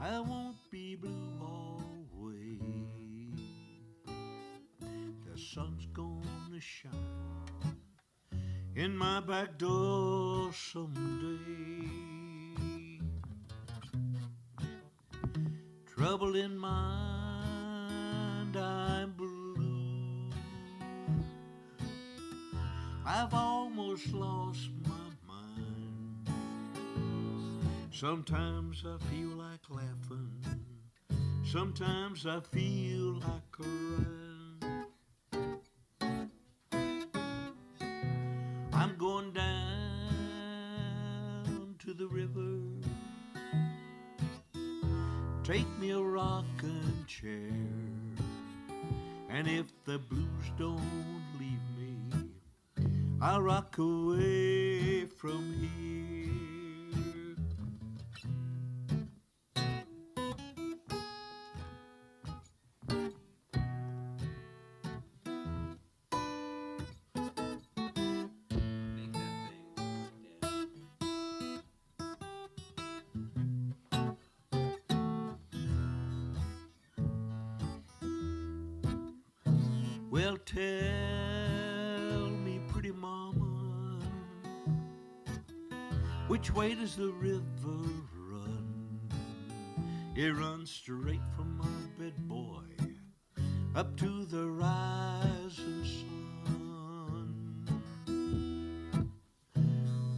I won't be blue always. The sun's gonna shine in my back door someday. Trouble in mind, I'm blue. I've almost lost my mind. Sometimes I feel like laughing, sometimes I feel like crying. I'm going down to the river. Take me a rocking chair, and if the blues don't leave me, I'll rock away from here. Well, tell me, pretty mama, which way does the river run? It runs straight from my bed, boy, up to the rising sun.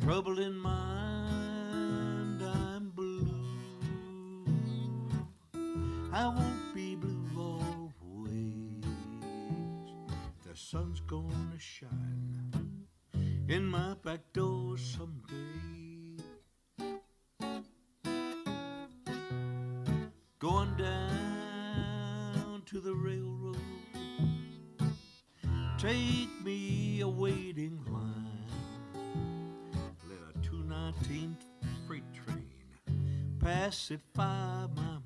Trouble in mind, I'm blue. I won't be blue always. The sun's gonna shine in my back door someday. Going down to the railroad, take me a waiting line. Let a 219 freight train pacify my mind.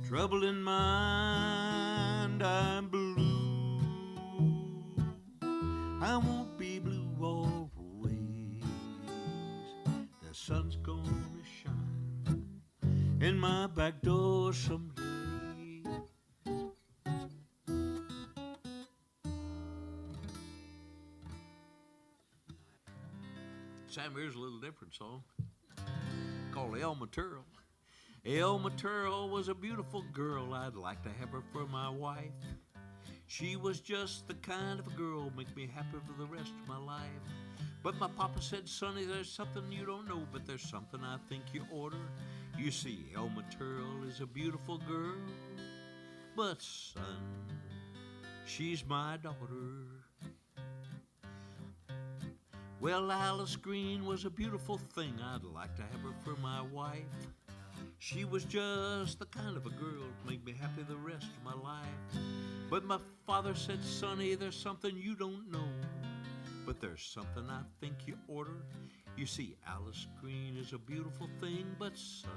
Trouble in mind, I'm blue. I won't be blue always. The sun's gonna shine in my back door someday. Sam, here's a little different song called Elma Turl. Elma Turl was a beautiful girl, I'd like to have her for my wife. She was just the kind of a girl make me happy for the rest of my life. But my papa said, Sonny, there's something you don't know, but there's something I think you order. You see, Elma Turl is a beautiful girl, but son, she's my daughter. Well, Alice Green was a beautiful thing, I'd like to have her for my wife. She was just the kind of a girl to make me happy the rest of my life. But my father said, Sonny, there's something you don't know, but there's something I think you order. You see, Alice Green is a beautiful thing, but son,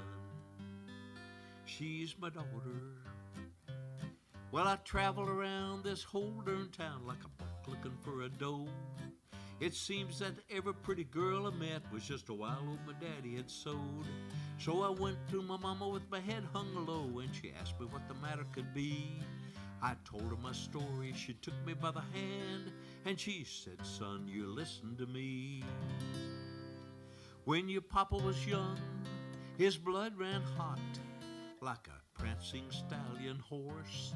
she's my daughter. Well, I traveled around this whole darn town like a buck looking for a doe. It seems that every pretty girl I met was just a wild oat my daddy had sowed. So I went to my mama with my head hung low, and she asked me what the matter could be. I told her my story, she took me by the hand, and she said, son, you listen to me. When your papa was young, his blood ran hot like a prancing stallion horse.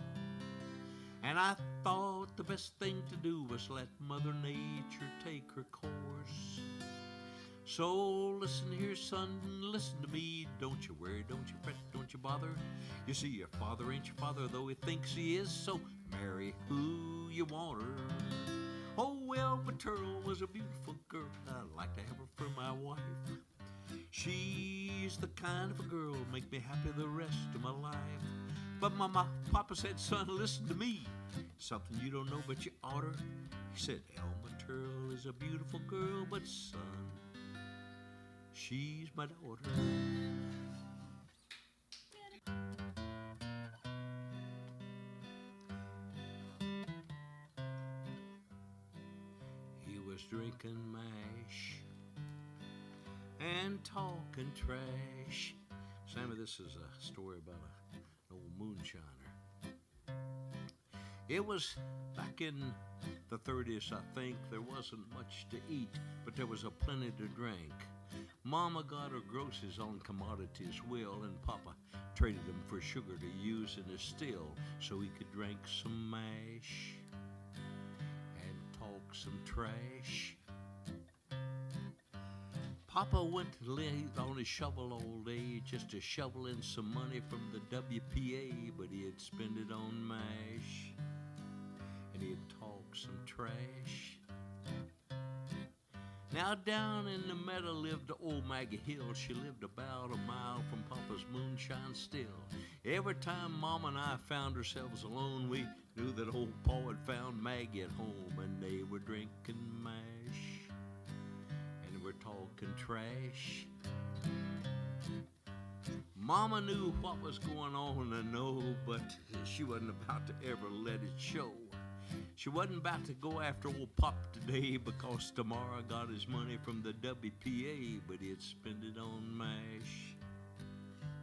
And I thought the best thing to do was let Mother Nature take her course. So listen here, son, listen to me. Don't you worry, don't you fret, don't you bother. You see, your father ain't your father, though he thinks he is, so marry who you want her. Oh, Elma Turl was a beautiful girl, I'd like to have her for my wife. She's the kind of a girl make me happy the rest of my life. But my papa said, son, listen to me. Something you don't know, but you oughter. He said, Elma Turl is a beautiful girl, but son, she's my daughter. He was drinking mash and talking trash. Sammy, this is a story about an old moonshiner. It was back in the 30s, I think. There wasn't much to eat, but there was a plenty to drink. Mama got her groceries on commodities well, and Papa traded them for sugar to use in his still so he could drink some mash and talk some trash. Papa went to lay on his shovel all day just to shovel in some money from the WPA, but he'd spend it on mash and he'd talk some trash. Now down in the meadow lived old Maggie Hill. She lived about a mile from Papa's moonshine still. Every time Mama and I found ourselves alone, we knew that old Pa had found Maggie at home, and they were drinking mash and were talking trash. Mama knew what was going on, I know, but she wasn't about to ever let it show. She wasn't about to go after old Pop today because tomorrow got his money from the WPA, but he'd spend it on mash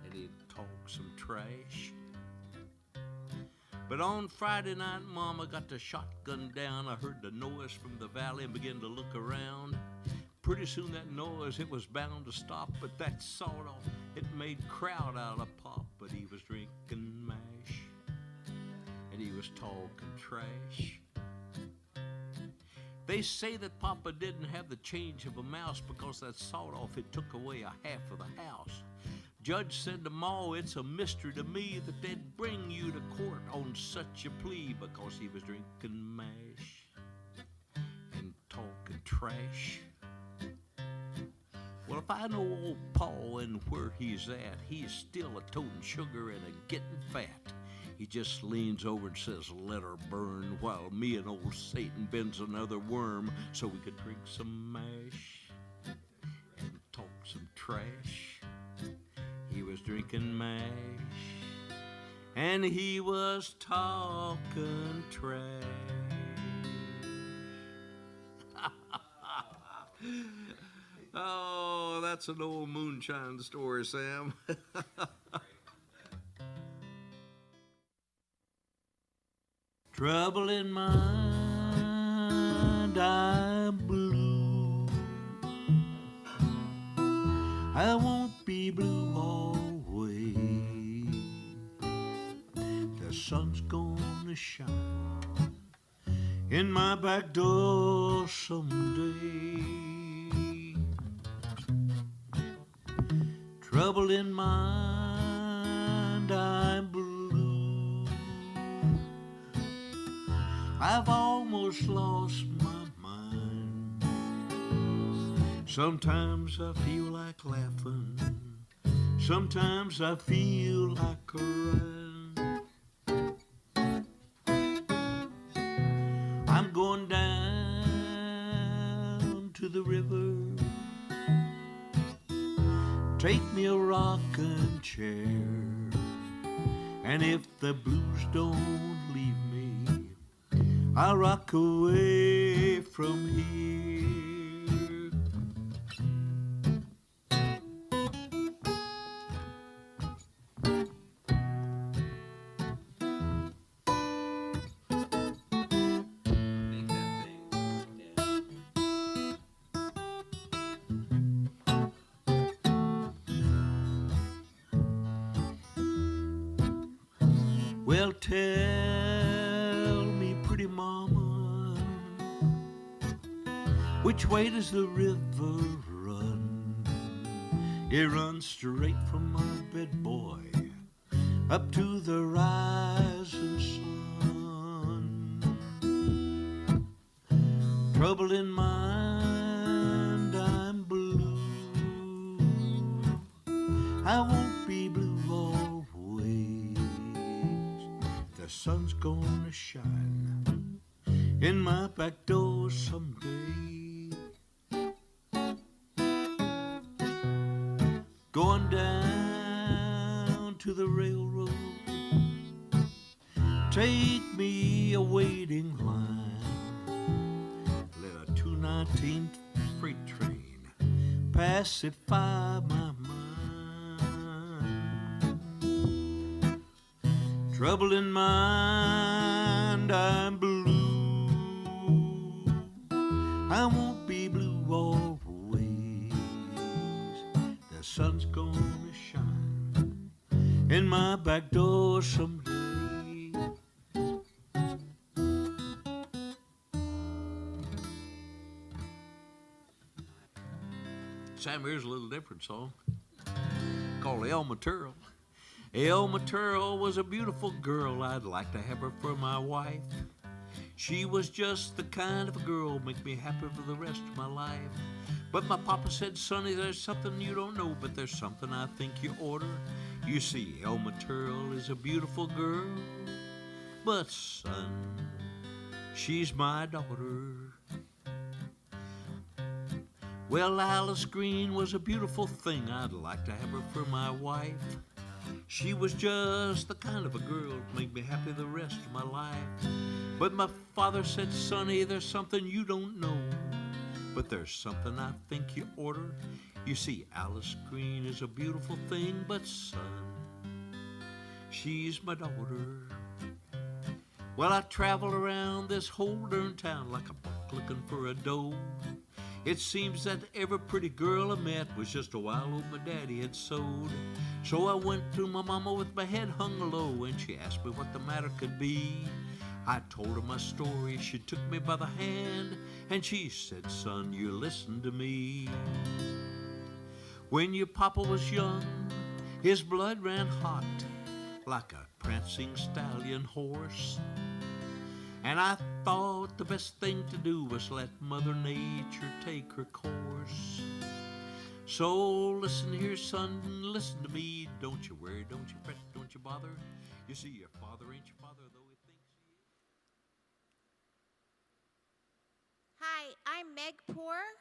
and he'd talk some trash. But on Friday night, Mama got the shotgun down. I heard the noise from the valley and began to look around. Pretty soon that noise, it was bound to stop, but that sawed-off, it made crowd out of Pop, but he was drinking mash and he was talking trash. They say that Papa didn't have the change of a mouse because that sawed-off, it took away a half of the house. Judge said to Ma, it's a mystery to me that they'd bring you to court on such a plea because he was drinking mash and talking trash. Well, if I know old Pa and where he's at, he's still a toting sugar and a getting fat. He just leans over and says, let her burn, while me and old Satan bends another worm so we could drink some mash and talk some trash. He was drinking mash and he was talking trash. Oh, that's an old moonshine story, Sam. Trouble in mind, I'm blue. I won't be blue always. The sun's gonna shine in my back door someday. Trouble in mind, I'm blue. I've almost lost my mind. Sometimes I feel like laughing. Sometimes I feel like crying. I'm going down to the river. Take me a rocking chair. And if the blues don't leave me, I'll rock away from here. Well, tell me, pretty mama, which way does the river run? It runs straight from my bed, boy, up to the rising sun. Trouble in mind, I'm blue. I won't be blue always. The sun's gonna shine in my back door someday. Going down to the railroad, take me a waiting line. Let a 219 freight train pacify my mind. Trouble in mind, I'm blue. I won't be blue always. The sun's gonna shine in my back door someday. Sam, here's a little different song called Elma Turl. Elma Turl was a beautiful girl. I'd like to have her for my wife. She was just the kind of a girl make me happy for the rest of my life. But my papa said, Sonny, there's something you don't know, but there's something I think you order. You see, Elma Turl is a beautiful girl, but son, she's my daughter. Well, Alice Green was a beautiful thing. I'd like to have her for my wife. She was just the kind of a girl to make me happy the rest of my life. But my father said, Sonny, there's something you don't know, but there's something I think you order. You see, Alice Green is a beautiful thing, but son, she's my daughter. Well, I travel around this whole darn town like a buck looking for a doe. It seems that every pretty girl I met was just a wild oat my daddy had sowed. So I went to my mama with my head hung low, and she asked me what the matter could be. I told her my story. She took me by the hand, and she said, son, you listen to me. When your papa was young, his blood ran hot like a prancing stallion horse. And I thought the best thing to do was let Mother Nature take her course. So listen here, son, listen to me. Don't you worry, don't you fret, don't you bother. You see, your father ain't your father, though he thinks he is. Hi, I'm Meg Poore.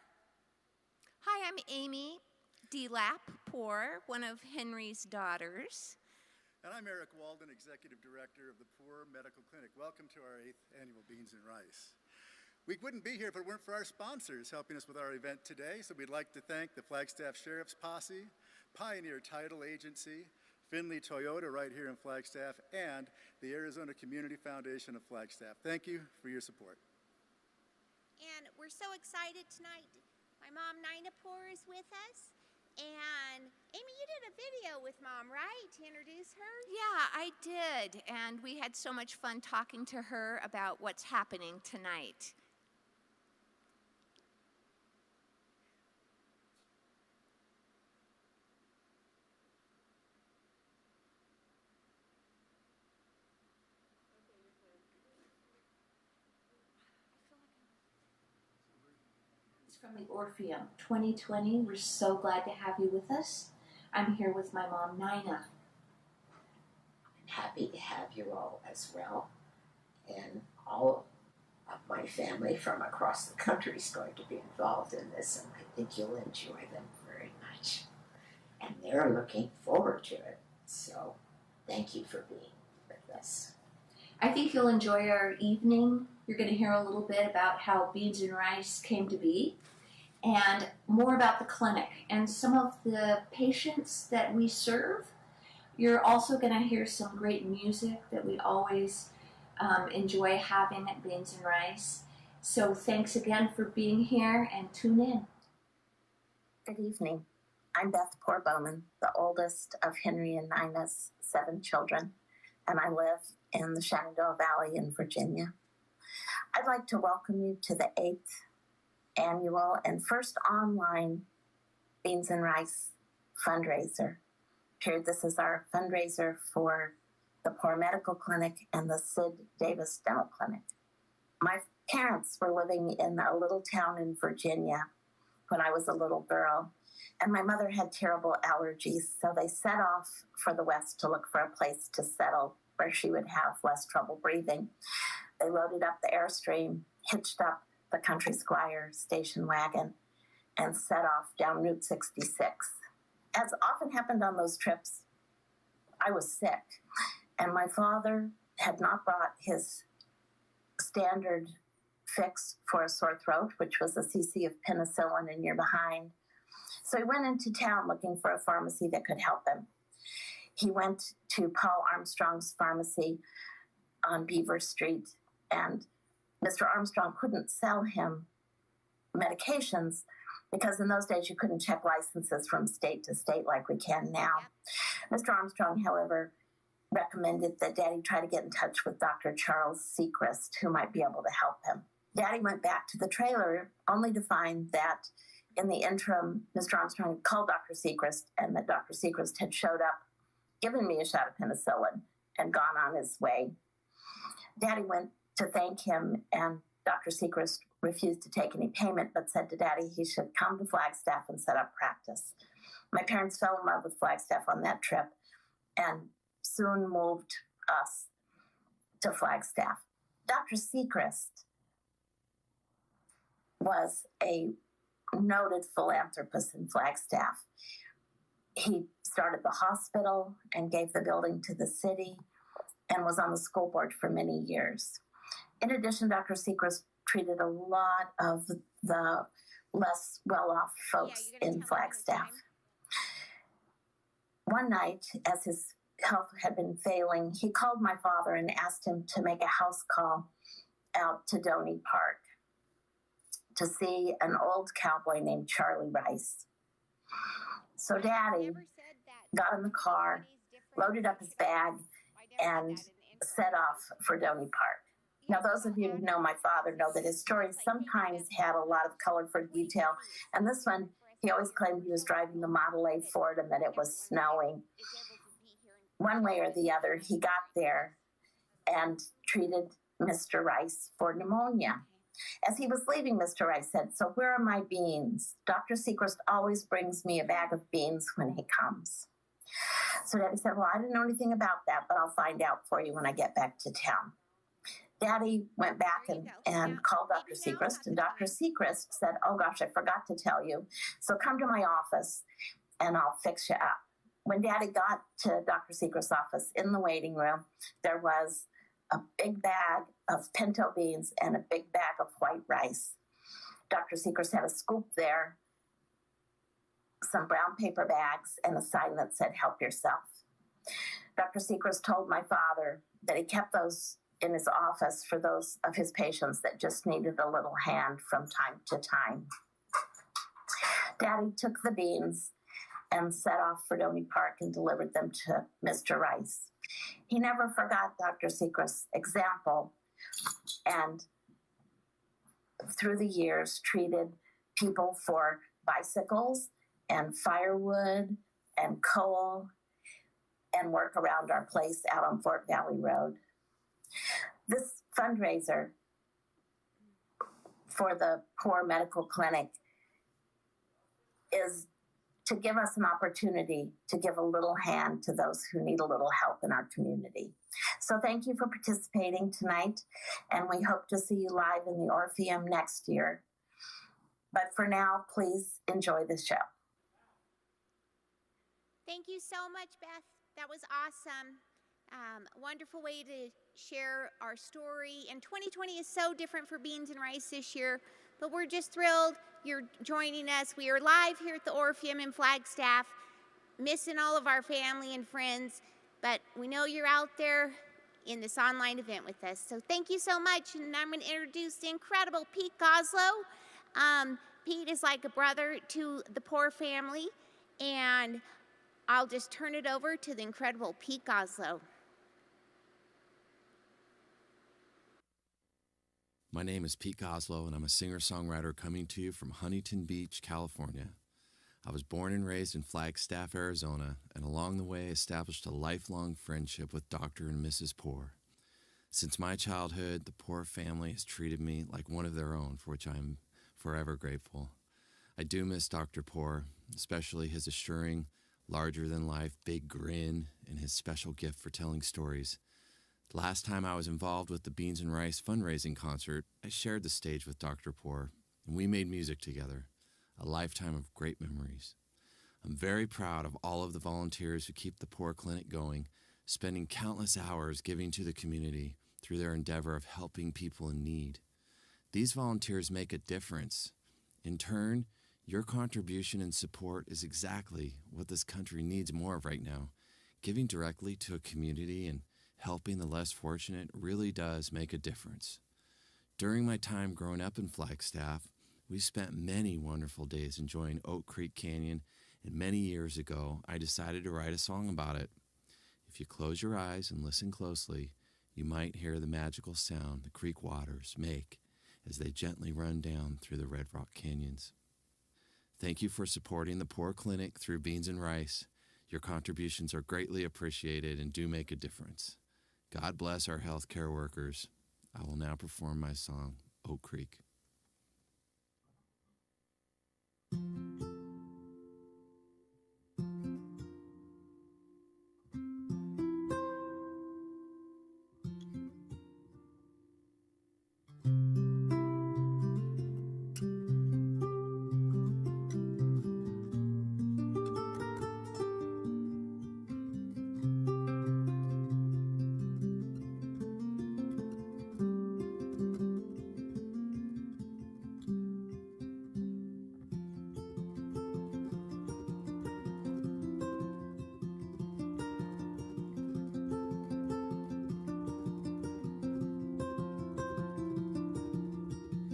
Hi, I'm Amy DeLapp Poore, one of Henry's daughters. And I'm Eric Walden, Executive Director of the Poore Medical Clinic. Welcome to our 8th annual Beans and Rice. We wouldn't be here if it weren't for our sponsors helping us with our event today, so we'd like to thank the Flagstaff Sheriff's Posse, Pioneer Title Agency, Findlay Toyota right here in Flagstaff, and the Arizona Community Foundation of Flagstaff. Thank you for your support. And we're so excited tonight. My mom, Nina Poore, is with us. And Amy, you did a video with Mom, right, to introduce her? Yeah, I did, and we had so much fun talking to her about what's happening tonight. From the Orpheum 2020. We're so glad to have you with us. I'm here with my mom, Nina. I'm happy to have you all as well. And all of my family from across the country is going to be involved in this, and I think you'll enjoy them very much. And they're looking forward to it. So thank you for being with us. I think you'll enjoy our evening. You're going to hear a little bit about how Beans and Rice came to be, and more about the clinic and some of the patients that we serve. You're also going to hear some great music that we always enjoy having at Beans and Rice. So thanks again for being here, and tune in. Good evening. I'm Beth Poore Bowman, the oldest of Henry and Nina's 7 children, and I live in the Shenandoah Valley in Virginia. I'd like to welcome you to the 8th annual and first online Beans and Rice fundraiser. This is our fundraiser for the Poore Medical Clinic and the Sid Davis Dental Clinic. My parents were living in a little town in Virginia when I was a little girl, and my mother had terrible allergies, so they set off for the West to look for a place to settle where she would have less trouble breathing. They loaded up the Airstream, hitched up the Country Squire station wagon, and set off down Route 66. As often happened on those trips, I was sick, and my father had not brought his standard fix for a sore throat, which was a cc of penicillin, and you're behind. So he went into town looking for a pharmacy that could help him. He went to Paul Armstrong's pharmacy on Beaver Street, and Mr. Armstrong couldn't sell him medications because in those days you couldn't check licenses from state to state like we can now. Yep. Mr. Armstrong, however, recommended that Daddy try to get in touch with Dr. Charles Sechrist, who might be able to help him. Daddy went back to the trailer only to find that in the interim, Mr. Armstrong had called Dr. Sechrist and that Dr. Sechrist had showed up, given me a shot of penicillin, and gone on his way. Daddy went to thank him, and Dr. Sechrist refused to take any payment, but said to Daddy he should come to Flagstaff and set up practice. My parents fell in love with Flagstaff on that trip and soon moved us to Flagstaff. Dr. Sechrist was a noted philanthropist in Flagstaff. He started the hospital and gave the building to the city and was on the school board for many years. In addition, Dr. Sechrist treated a lot of the less well-off folks in Flagstaff. One night, as his health had been failing, he called my father and asked him to make a house call out to Doney Park to see an old cowboy named Charlie Rice. So Daddy got in the car, loaded up his bag, and set off for Doney Park. Now, those of you who know my father know that his stories sometimes had a lot of color for detail, and this one, he always claimed he was driving the Model A Ford and that it was snowing. One way or the other, he got there and treated Mr. Rice for pneumonia. As he was leaving, Mr. Rice said, "So where are my beans? Dr. Sechrist always brings me a bag of beans when he comes." So Daddy said, "Well, I didn't know anything about that, but I'll find out for you when I get back to town." Daddy went back and called Dr. Sechrist, and Dr. Sechrist said, "Oh gosh, I forgot to tell you. So come to my office and I'll fix you up." When Daddy got to Dr. Sechrist's office in the waiting room, there was a big bag of pinto beans and a big bag of white rice. Dr. Sechrist had a scoop there, some brown paper bags, and a sign that said, "Help yourself." Dr. Sechrist told my father that he kept those in his office for those of his patients that just needed a little hand from time to time. Daddy took the beans and set off for Doney Park and delivered them to Mr. Rice. He never forgot Dr. Sechrist's example and through the years treated people for bicycles and firewood and coal and work around our place out on Fort Valley Road. This fundraiser for the Poore Medical Clinic is to give us an opportunity to give a little hand to those who need a little help in our community. So thank you for participating tonight, and we hope to see you live in the Orpheum next year. But for now, please enjoy the show. Thank you so much, Beth. That was awesome. Wonderful way to share our story. And 2020 is so different for Beans and Rice this year, but we're just thrilled you're joining us. We are live here at the Orpheum in Flagstaff, missing all of our family and friends, but we know you're out there in this online event with us. So thank you so much, and I'm going to introduce the incredible Pete Goslow. Pete is like a brother to the Poore family, and I'll just turn it over to the incredible Pete Goslow. My name is Pete Goslow, and I'm a singer-songwriter coming to you from Huntington Beach, California. I was born and raised in Flagstaff, Arizona, and along the way established a lifelong friendship with Dr. and Mrs. Poore. Since my childhood, the Poore family has treated me like one of their own, for which I am forever grateful. I do miss Dr. Poore, especially his assuring, larger-than-life big grin and his special gift for telling stories. The last time I was involved with the Beans and Rice fundraising concert, I shared the stage with Dr. Poore, and we made music together, a lifetime of great memories. I'm very proud of all of the volunteers who keep the Poore Clinic going, spending countless hours giving to the community through their endeavor of helping people in need. These volunteers make a difference. In turn, Your contribution and support is exactly what this country needs more of right now. Giving directly to a community and helping the less fortunate really does make a difference. During my time growing up in Flagstaff, we spent many wonderful days enjoying Oak Creek Canyon, and many years ago, I decided to write a song about it. If you close your eyes and listen closely, you might hear the magical sound the creek waters make as they gently run down through the Red Rock Canyons. Thank you for supporting the Poore Clinic through Beans and Rice. Your contributions are greatly appreciated and do make a difference. God bless our healthcare workers. I will now perform my song, Oak Creek.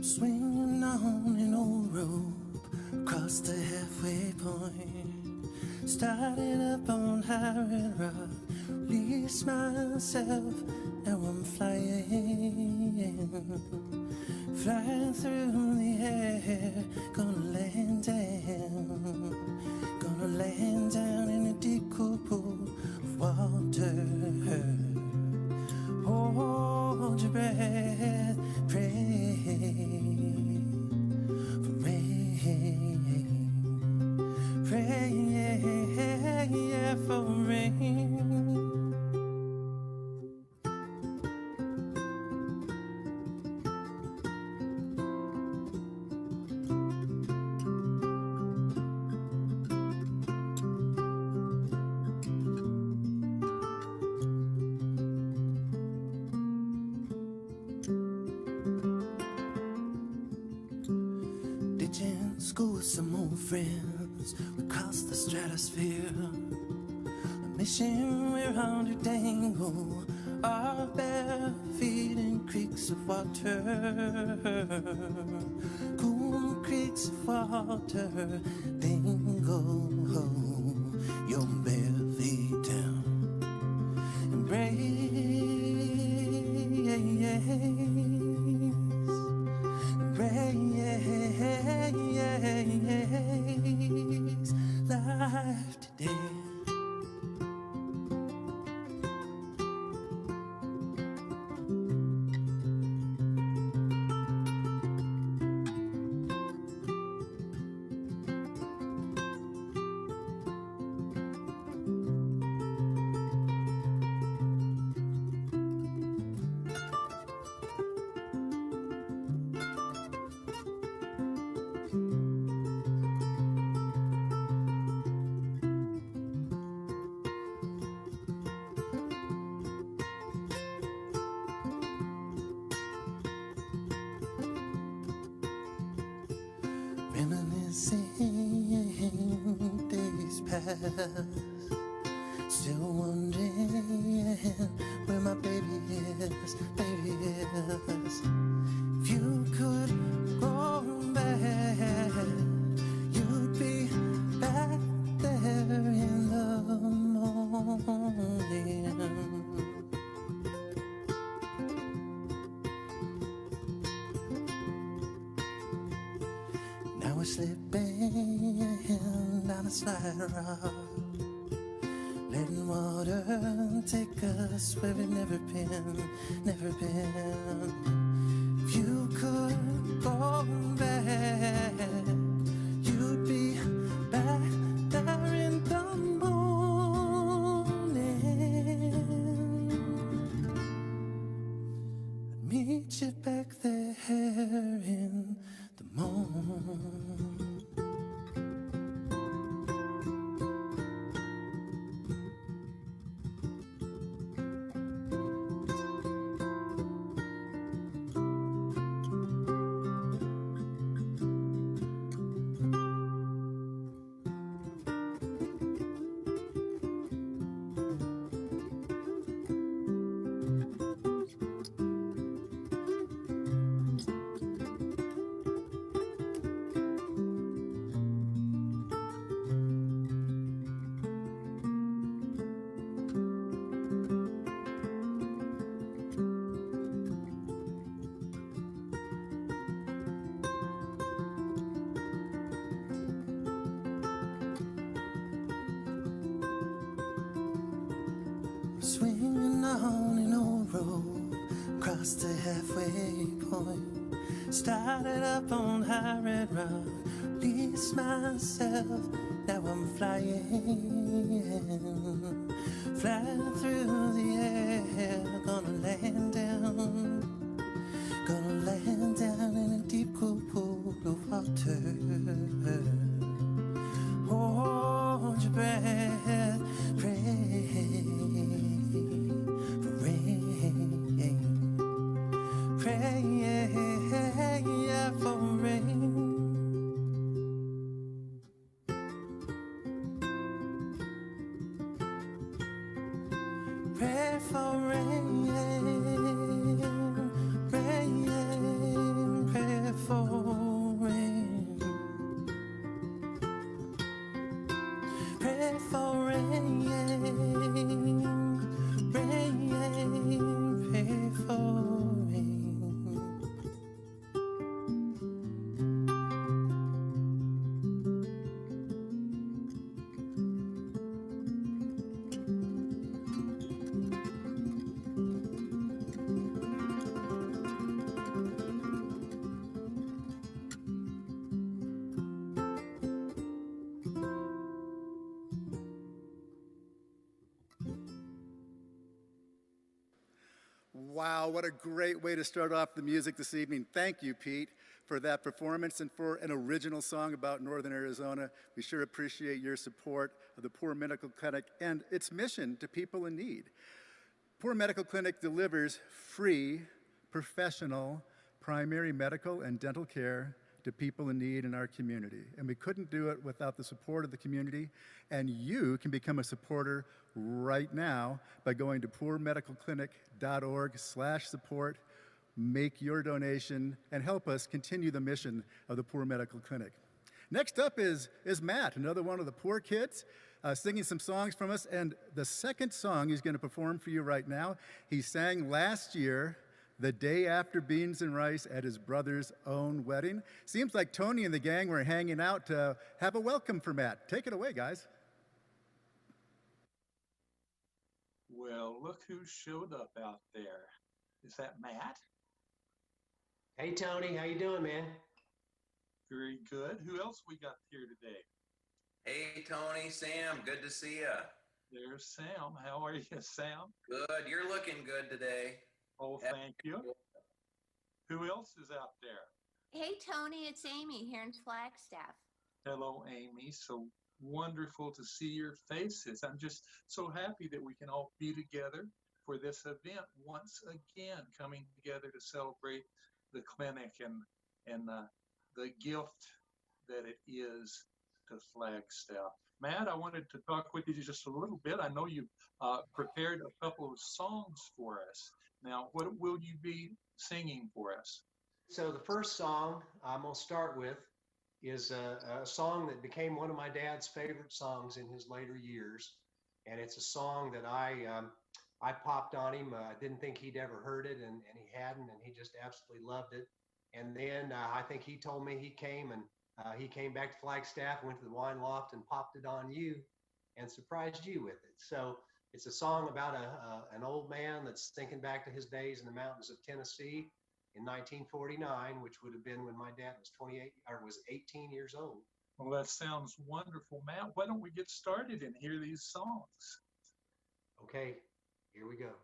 Swinging on an old rope across the halfway point. Started up on high red rock, released myself, now I'm flying. Flying through the air, gonna land down in a deep cool pool of water. Hold your breath, pray for rain, pray for rain. Ditching school with some old friends, we crossed the stratosphere. A mission we're on to dangle our bare feet in creeks of water. Cool creeks of water, dangle your bare feet down and raise life today. Reminiscing days past, still wondering where my baby is, baby is. If you could go back, you'd be back there in the morning. Now we're slipping down a slide rock, letting water take us where we've never been, never been. If you could go back, you'd be back there in the morning. I'd meet you back there in the morning. Swinging on an old road across the halfway point. Started up on high red rock, released myself, now I'm flying. Fly through the air, gonna land down in a deep cool pool of water. Hold your breath, pray for rain, pray for rain. Pray for rain, rain, pray for rain. Pray for rain, rain, pray for rain. Wow, what a great way to start off the music this evening. Thank you, Pete, for that performance and for an original song about Northern Arizona. We sure appreciate your support of the Poore Medical Clinic and its mission to people in need. Poore Medical Clinic delivers free, professional, primary medical and dental care to people in need in our community. And we couldn't do it without the support of the community. And you can become a supporter right now by going to pooremedicalclinic.org/support, make your donation, and help us continue the mission of the Poore Medical Clinic. Next up is Matt, another one of the Poore kids, singing some songs from us. And the second song he's going to perform for you right now, he sang last year, the day after beans and rice at his brother's own wedding. Seems like Tony and the gang were hanging out to have a welcome for Matt. Take it away, guys. Well, look who showed up out there. Is that Matt? Hey, Tony. How you doing, man? Very good. Who else we got here today? Hey, Tony, Sam, good to see you. There's Sam. How are you, Sam? Good. You're looking good today. Oh, thank you. Who else is out there? Hey, Tony, it's Amy here in Flagstaff. Hello, Amy. So wonderful to see your faces. I'm just so happy that we can all be together for this event once again, coming together to celebrate the clinic and the gift that it is to Flagstaff. Matt, I wanted to talk with you just a little bit. I know you prepared a couple of songs for us. Now, what will you be singing for us? So the first song I'm going to start with is a song that became one of my dad's favorite songs in his later years. And it's a song that I popped on him. I didn't think he'd ever heard it, and he hadn't, and he just absolutely loved it. And then I think he told me he came back to Flagstaff, went to the wine loft and popped it on you and surprised you with it. So it's a song about an old man that's thinking back to his days in the mountains of Tennessee in 1949, which would have been when my dad was 18 years old. Well, that sounds wonderful, Matt. Why don't we get started and hear these songs? Okay, here we go.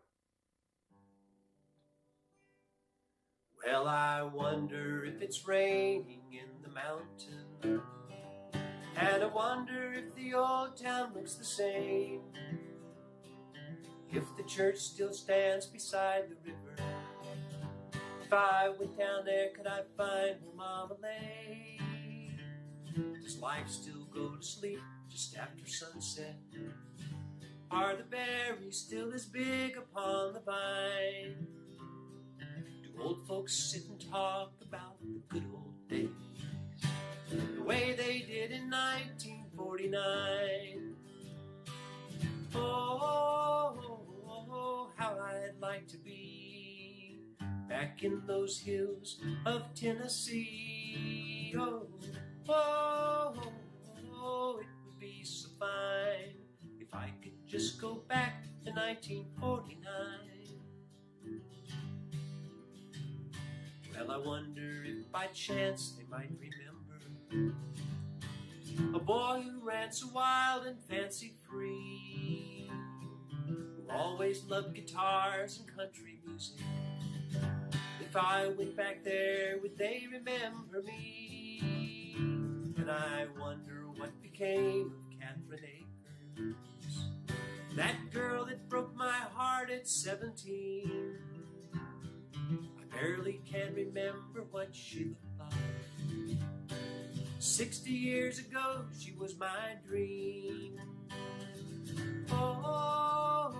Well, I wonder if it's raining in the mountain, and I wonder if the old town looks the same, if the church still stands beside the river. If I went down there, could I find where Mama lay? Does life still go to sleep just after sunset? Are the berries still as big upon the vine? Do old folks sit and talk about the good old days, the way they did in 1949? Oh, how I'd like to be back in those hills of Tennessee. Oh, it would be so fine if I could just go back to 1949. Well, I wonder if by chance they might remember a boy who ran so wild and fancy-free, who always loved guitars and country music. If I went back there, would they remember me? And I wonder what became of Catherine Akers, that girl that broke my heart at 17. I barely can remember what she looked like. 60 years ago, she was my dream. Oh,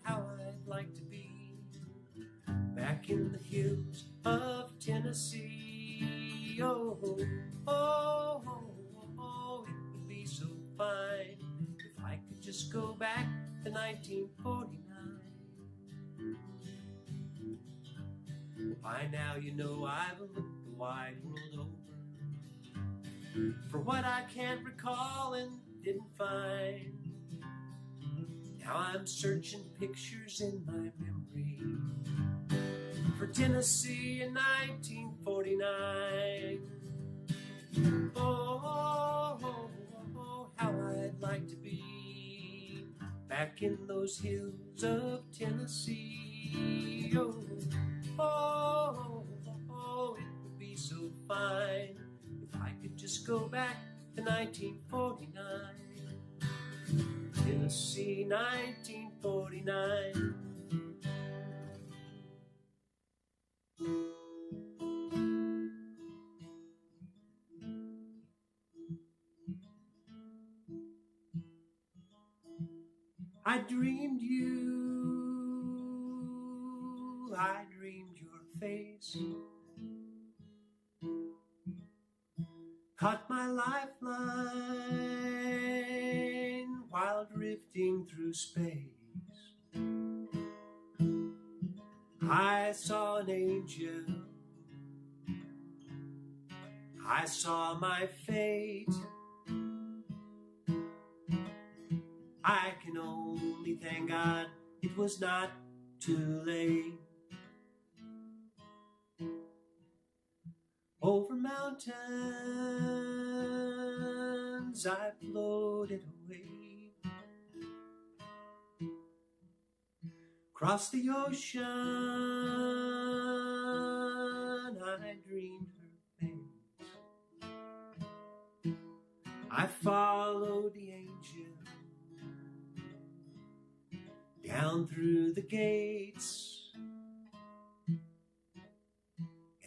how I'd like to be back in the hills of Tennessee. Oh, it would be so fine if I could just go back to 1949. By now you know I've looked the wide world over for what I can't recall and didn't find. Now I'm searching pictures in my memory for Tennessee in 1949. Oh, how I'd like to be back in those hills of Tennessee. Oh, it would be so fine if I could just go back to 1949. Tennessee, 1949. I dreamed you, I dreamed your face, caught my lifeline while drifting through space. I saw an angel, I saw my fate. I can only thank God it was not too late. Over mountains I floated away, across the ocean I dreamed her face. I followed the angel down through the gates, and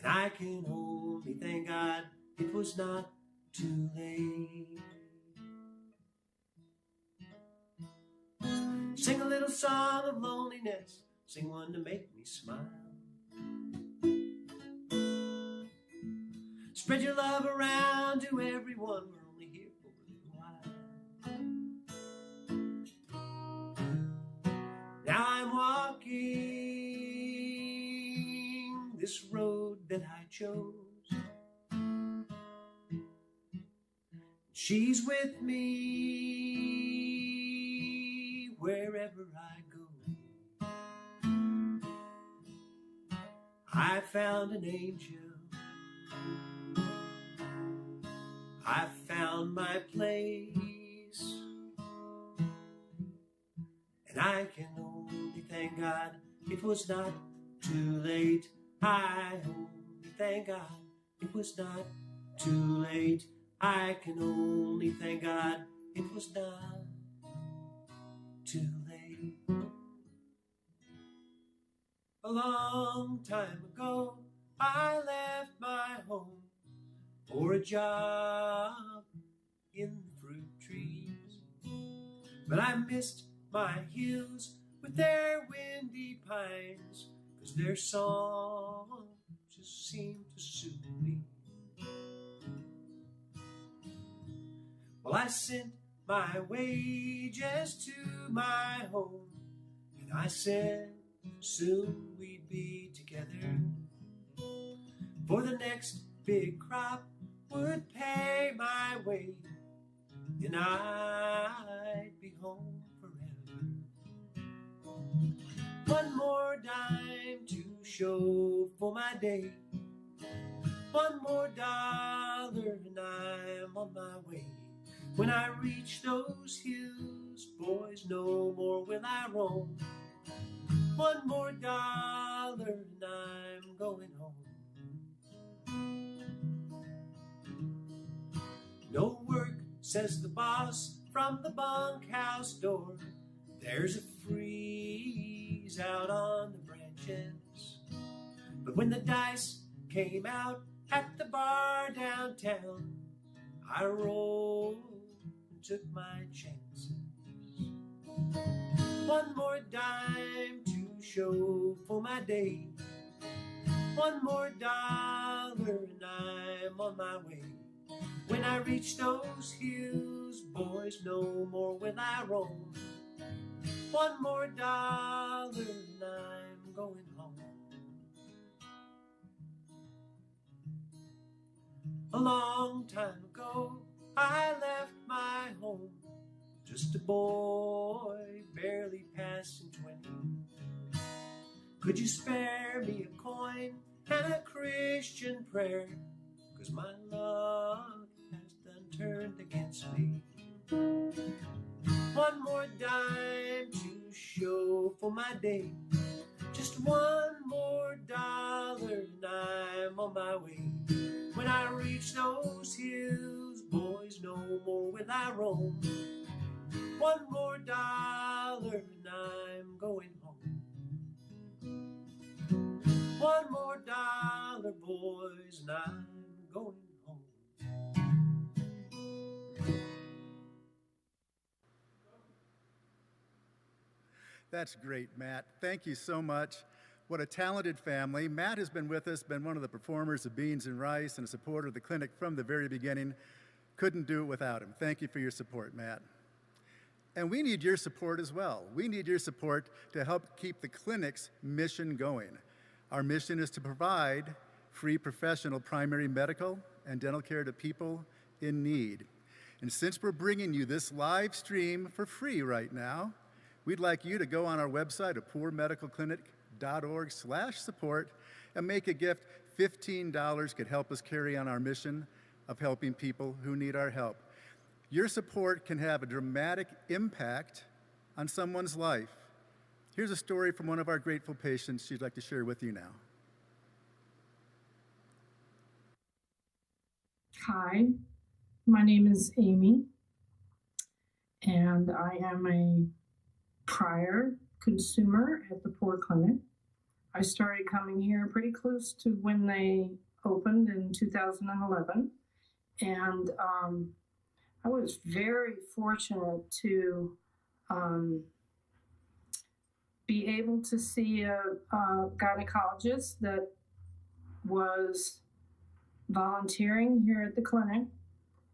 I can only thank God it was not too late. Sing a little song of loneliness, sing one to make me smile. Spread your love around to everyone, we're only here for a little while. Now I'm walking this road that I chose. She's with me wherever I go. I found an angel, I found my place, and I can only thank God it was not too late. I only thank God it was not too late. I can only thank God it was not too late. A long time ago, I left my home for a job in the fruit trees, but I missed my hills with their windy pines, 'cause their song just seemed to suit me. Well, I sent my wages to my home, and I said soon we'd be together, for the next big crop would pay my way, and I'd be home forever. show for my day. One more dollar and I'm on my way. When I reach those hills, boys, no more will I roam. One more dollar and I'm going home. No work, says the boss from the bunkhouse door. There's a freeze out on the branches. But when the dice came out at the bar downtown, I rolled and took my chances. One more dime to show for my day. One more dollar and I'm on my way. When I reach those hills, boys, no more will I roam. One more dollar and I'm going home. A long time ago, I left my home, just a boy barely passing 20. Could you spare me a coin and a Christian prayer? 'Cause my luck has done turned against me. One more dime to show for my day. Just one more dollar and I'm on my way. When I reach those hills, boys, no more will I roam. One more dollar and I'm going home. One more dollar, boys, and I'm going home. That's great, Matt. Thank you so much. What a talented family. Matt has been with us, been one of the performers of Beans and Rice and a supporter of the clinic from the very beginning. Couldn't do it without him. Thank you for your support, Matt. And we need your support as well. We need your support to help keep the clinic's mission going. Our mission is to provide free professional primary medical and dental care to people in need. And since we're bringing you this live stream for free right now, we'd like you to go on our website at PooreMedicalClinic.org/support and make a gift. $15 could help us carry on our mission of helping people who need our help. Your support can have a dramatic impact on someone's life. Here's a story from one of our grateful patients she'd like to share with you now. Hi, my name is Amy, and I am a prior consumer at the Poore Clinic. I started coming here pretty close to when they opened in 2011, and I was very fortunate to be able to see a gynecologist that was volunteering here at the clinic,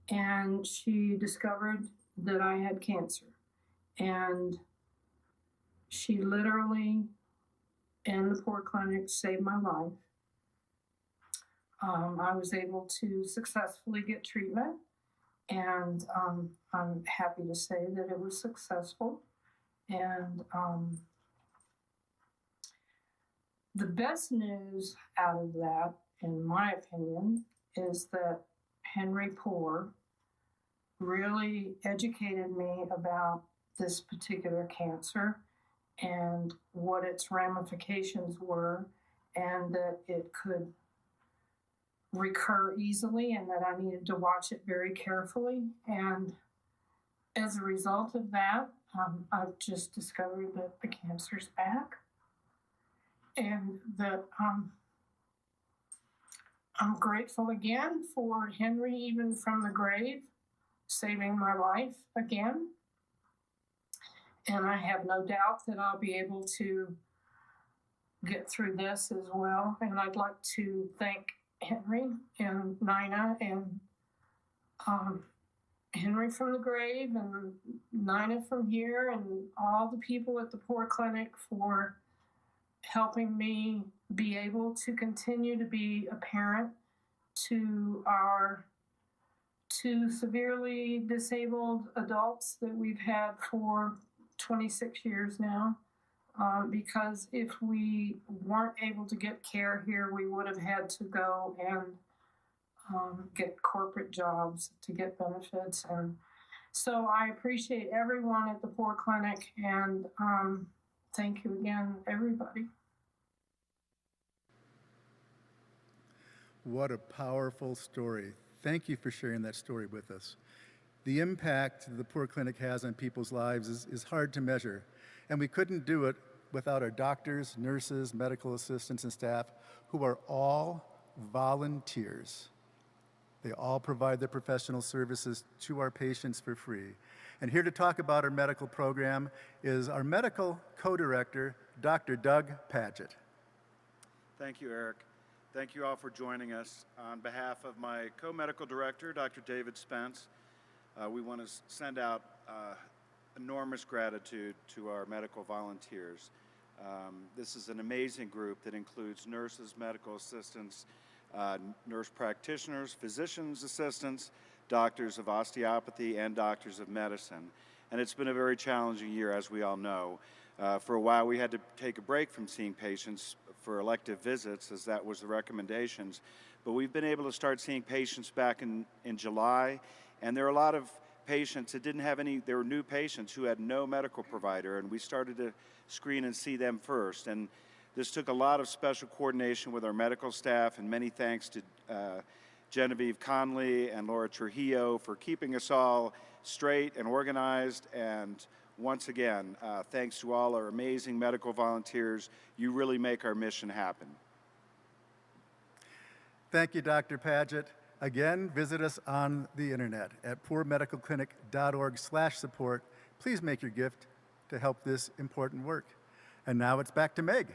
and she discovered that I had cancer. And she literally, in the Poore Clinic, saved my life. I was able to successfully get treatment, and I'm happy to say that it was successful. And the best news out of that, in my opinion, is that Henry Poore really educated me about this particular cancer and what its ramifications were, and that it could recur easily and that I needed to watch it very carefully. And as a result of that, I've just discovered that the cancer's back, and that I'm grateful again for Henry, even from the grave, saving my life again. And I have no doubt that I'll be able to get through this as well. And I'd like to thank Henry and Nina and Henry from the grave and Nina from here and all the people at the Poore Clinic for helping me be able to continue to be a parent to our two severely disabled adults that we've had for 26 years now. because if we weren't able to get care here, we would have had to go and get corporate jobs to get benefits. And so I appreciate everyone at the Poore Clinic, and thank you again, everybody. What a powerful story. Thank you for sharing that story with us. The impact the Poore Clinic has on people's lives is hard to measure, and we couldn't do it without our doctors, nurses, medical assistants, and staff, who are all volunteers. They all provide their professional services to our patients for free. And here to talk about our medical program is our medical co-director, Dr. Doug Padgett. Thank you, Eric. Thank you all for joining us. On behalf of my co-medical director, Dr. David Spence, we want to send out enormous gratitude to our medical volunteers. This is an amazing group that includes nurses, medical assistants, nurse practitioners, physicians assistants, doctors of osteopathy, and doctors of medicine. And it's been a very challenging year, as we all know. For a while, we had to take a break from seeing patients for elective visits, as that was the recommendations. But we've been able to start seeing patients back in July, and there are a lot of patients that didn't have any, there were new patients who had no medical provider, and we started to screen and see them first. And this took a lot of special coordination with our medical staff, and many thanks to Genevieve Conley and Laura Trujillo for keeping us all straight and organized. And once again, thanks to all our amazing medical volunteers. You really make our mission happen. Thank you, Dr. Padgett. Again, visit us on the internet at pooremedicalclinic.org/support. Please make your gift to help this important work. And now it's back to Meg.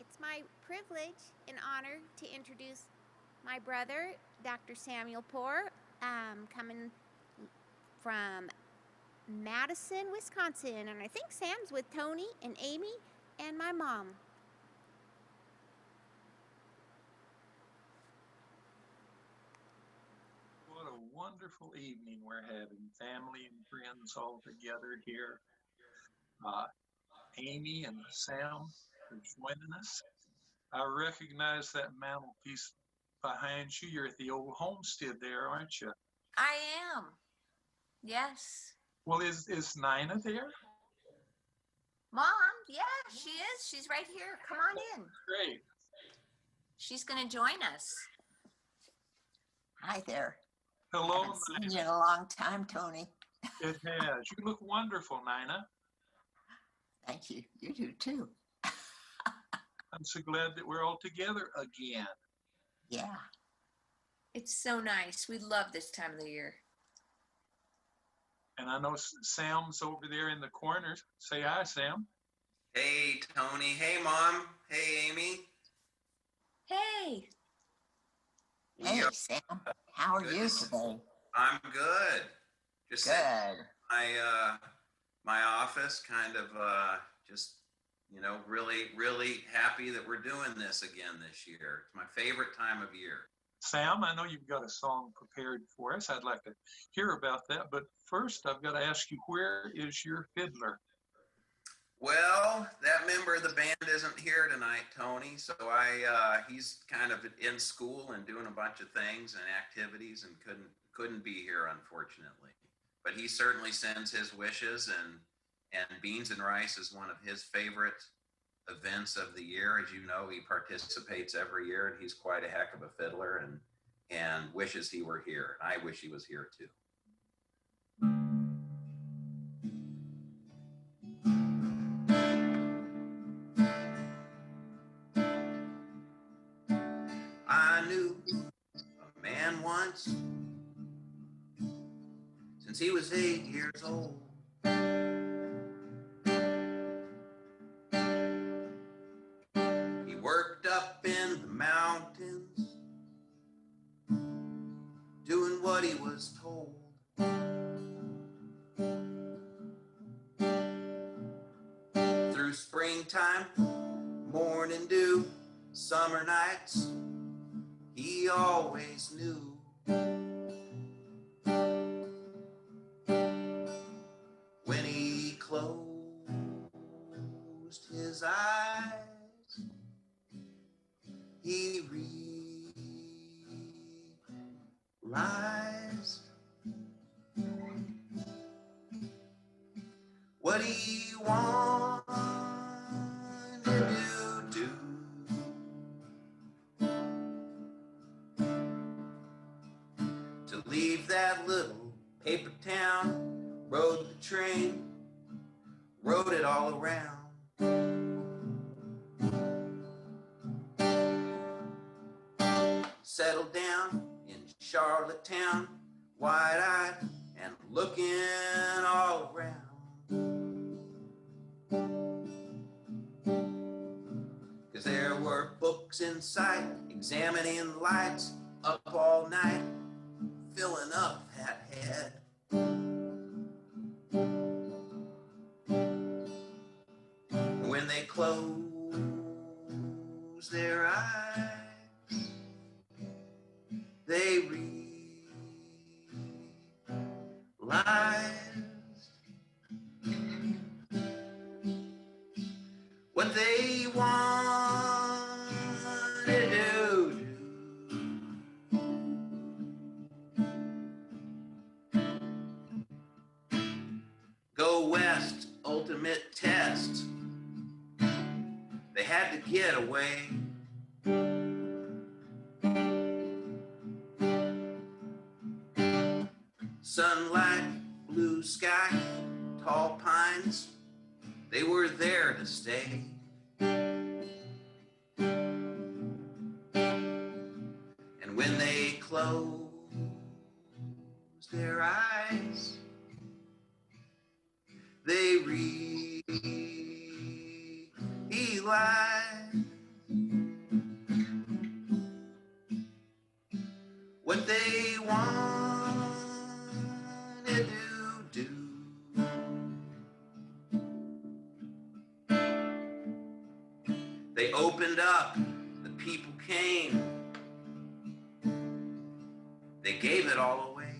It's my privilege and honor to introduce my brother, Dr. Samuel Poore, coming from Madison, Wisconsin. And I think Sam's with Tony and Amy and my mom. What a wonderful evening we're having, family and friends all together here. Amy and Sam are joining us. I recognize that mantelpiece behind you. You're at the old homestead there, aren't you? I am. Yes. Well, is Nina there? Mom, yeah, she is. She's right here. Come on in. Great. She's going to join us. Hi there. Hello, I haven't seen you in a long time, Tony. It has. You look wonderful, Nina. Thank you. You do too. I'm so glad that we're all together again. Yeah. It's so nice. We love this time of the year. And I know Sam's over there in the corner. Say hi, Sam. Hey, Tony. Hey, Mom. Hey, Amy. Hey. Hey, Sam. How are you today? I'm good. Just good. My office, kind of just, you know, really happy that we're doing this again this year. It's my favorite time of year. Sam, I know you've got a song prepared for us. I'd like to hear about that. But first, I've got to ask you, where is your fiddler? Well, that member of the band isn't here tonight, Tony. So he's kind of in school and doing a bunch of things and activities and couldn't be here, unfortunately. But he certainly sends his wishes, and Beans and Rice is one of his favorite events of the year. As you know, he participates every year, and he's quite a heck of a fiddler, and wishes he were here. I wish he was here too. I knew a man once, since he was 8 years old. He worked up in the mountains, doing what he was told. Through springtime, morning dew, summer nights, he always knew. When he closed lies. What do you want to do? To leave that little paper town, rode the train, rode it all around. Settled down in Charlottetown, wide-eyed and looking all around. 'Cause there were books in sight, examining lights, up all night, filling up that head. When they close their eyes, they realize what they want to do. Go west, ultimate test. They had to get away. Sunlight, blue sky, tall pines, they were there to stay. And when they closed their eyes, they realized what they wanted to do. They opened up, the people came, they gave it all away.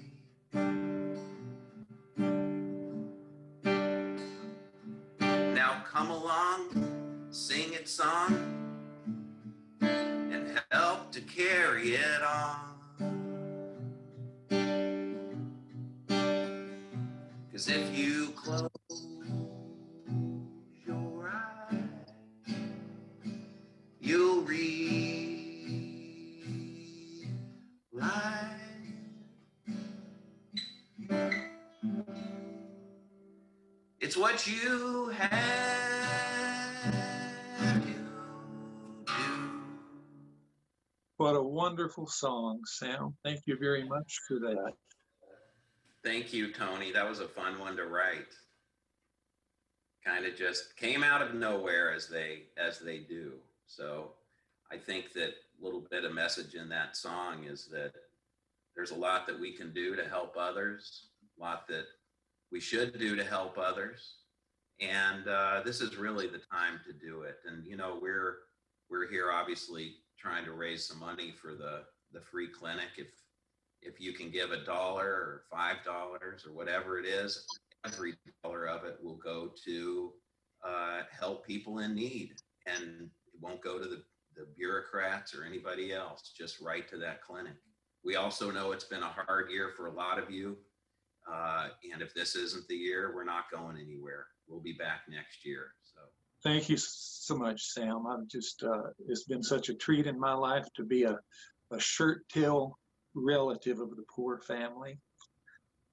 Now come along, sing its song, and help to carry it on. 'Cause if you close your eyes, you'll realize it's what you have to do. What a wonderful song, Sam. Thank you very much for that. Thank you, Tony. That was a fun one to write. Kind of just came out of nowhere as they do. So I think that a little bit of message in that song is that there's a lot that we can do to help others, a lot that we should do to help others. And this is really the time to do it. And, you know, we're here obviously trying to raise some money for the free clinic. If you can give $1 or $5 or whatever it is, every dollar of it will go to help people in need. And it won't go to the bureaucrats or anybody else, just right to that clinic. We also know it's been a hard year for a lot of you. And if this isn't the year, we're not going anywhere. We'll be back next year. So Thank you so much, Sam. I'm just, it's been such a treat in my life to be a shirt tail relative of the Poore family.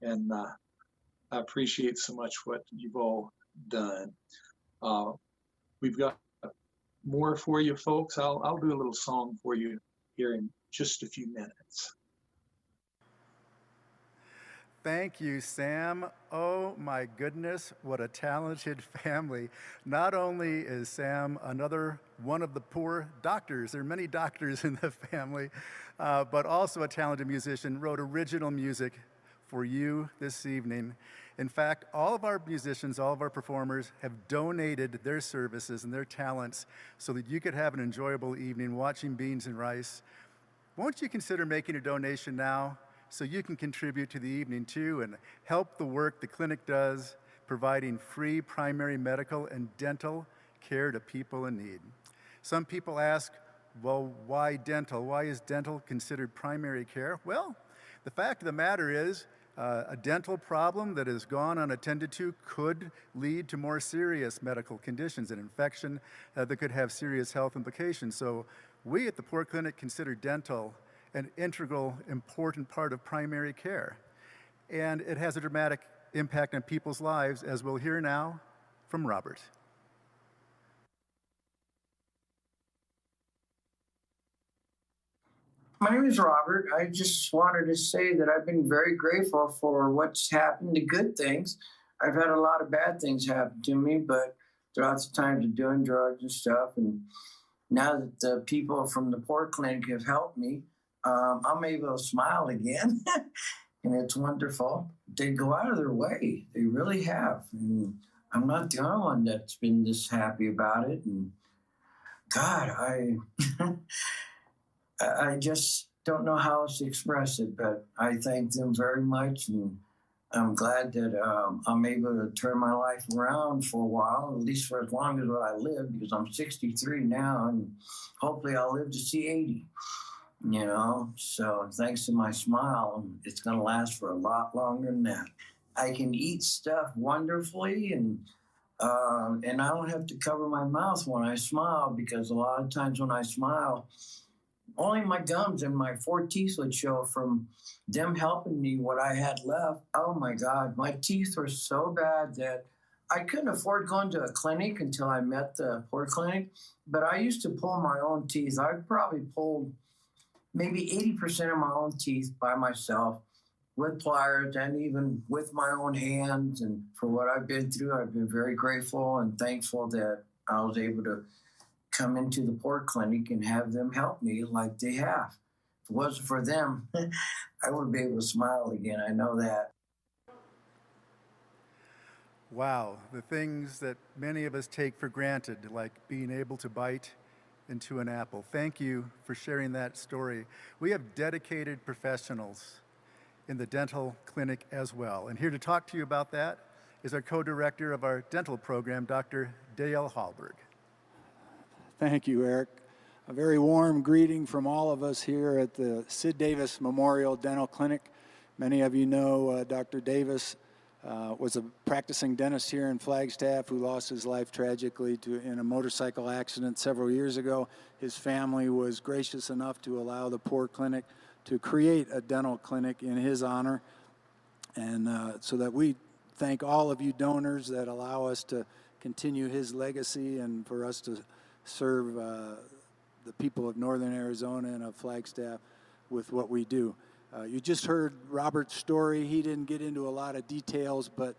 And I appreciate so much what you've all done. We've got more for you folks. I'll do a little song for you here in just a few minutes. Thank you, Sam. Oh my goodness, what a talented family. Not only is Sam another one of the Poore doctors, there are many doctors in the family, but also a talented musician, wrote original music for you this evening. In fact, all of our musicians, all of our performers have donated their services and their talents so that you could have an enjoyable evening watching Beans and Rice. Won't you consider making a donation now so you can contribute to the evening too and help the work the clinic does, providing free primary medical and dental care to people in need. Some people ask, well, why dental? Why is dental considered primary care? Well, The fact of the matter is, a dental problem that is gone unattended to could lead to more serious medical conditions, an infection that could have serious health implications. So we at the Poore Clinic consider dental an integral, important part of primary care. And it has a dramatic impact on people's lives, as we'll hear now from Robert. My name is Robert. I just wanted to say that I've been very grateful for what's happened, the good things. I've had a lot of bad things happen to me, but throughout the times of doing drugs and stuff, and now that the people from the Poore Clinic have helped me, I'm able to smile again, and it's wonderful. They go out of their way. They really have. And I'm not the only one that's been this happy about it. And God, I just don't know how else to express it, but I thank them very much, and I'm glad that I'm able to turn my life around for a while, at least for as long as what I live, because I'm 63 now, and hopefully I'll live to see 80, you know? So thanks to my smile, it's going to last for a lot longer than that. I can eat stuff wonderfully, and I don't have to cover my mouth when I smile, because a lot of times when I smile, only my gums and my 4 teeth would show from them helping me what I had left. Oh my God, my teeth were so bad that I couldn't afford going to a clinic until I met the Poore Clinic. But I used to pull my own teeth. I've probably pulled maybe 80% of my own teeth by myself with pliers and even with my own hands. And for what I've been through, I've been very grateful and thankful that I was able to come into the Poore Clinic and have them help me like they have. If it wasn't for them, I wouldn't be able to smile again. I know that. Wow, the things that many of us take for granted, like being able to bite into an apple. Thank you for sharing that story. We have dedicated professionals in the dental clinic as well. And here to talk to you about that is our co-director of our dental program, Dr. Dale Hallberg. Thank you, Eric. A very warm greeting from all of us here at the Sid Davis Memorial Dental Clinic. Many of you know Dr. Davis was a practicing dentist here in Flagstaff who lost his life tragically in a motorcycle accident several years ago. His family was gracious enough to allow the Poore Clinic to create a dental clinic in his honor. And so that we thank all of you donors that allow us to continue his legacy and for us to serve the people of Northern Arizona and of Flagstaff with what we do. You just heard Robert's story. He didn't get into a lot of details, but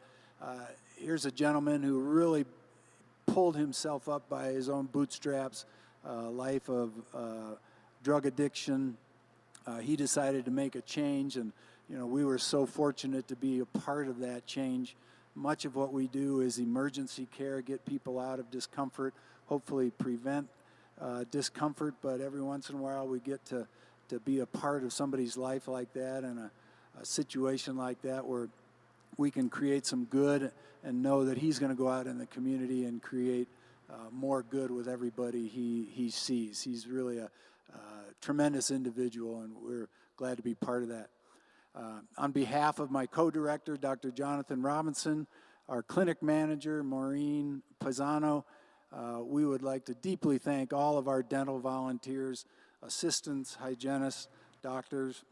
here's a gentleman who really pulled himself up by his own bootstraps, life of drug addiction. He decided to make a change, and you know, we were so fortunate to be a part of that change. Much of what we do is emergency care, get people out of discomfort, hopefully prevent discomfort, but every once in a while we get to be a part of somebody's life like that and a situation like that where we can create some good and know that he's going to go out in the community and create more good with everybody he sees. He's really a tremendous individual, and we're glad to be part of that. On behalf of my co-director, Dr. Jonathan Robinson, our clinic manager, Maureen Pisano, we would like to deeply thank all of our dental volunteers, assistants, hygienists, doctors.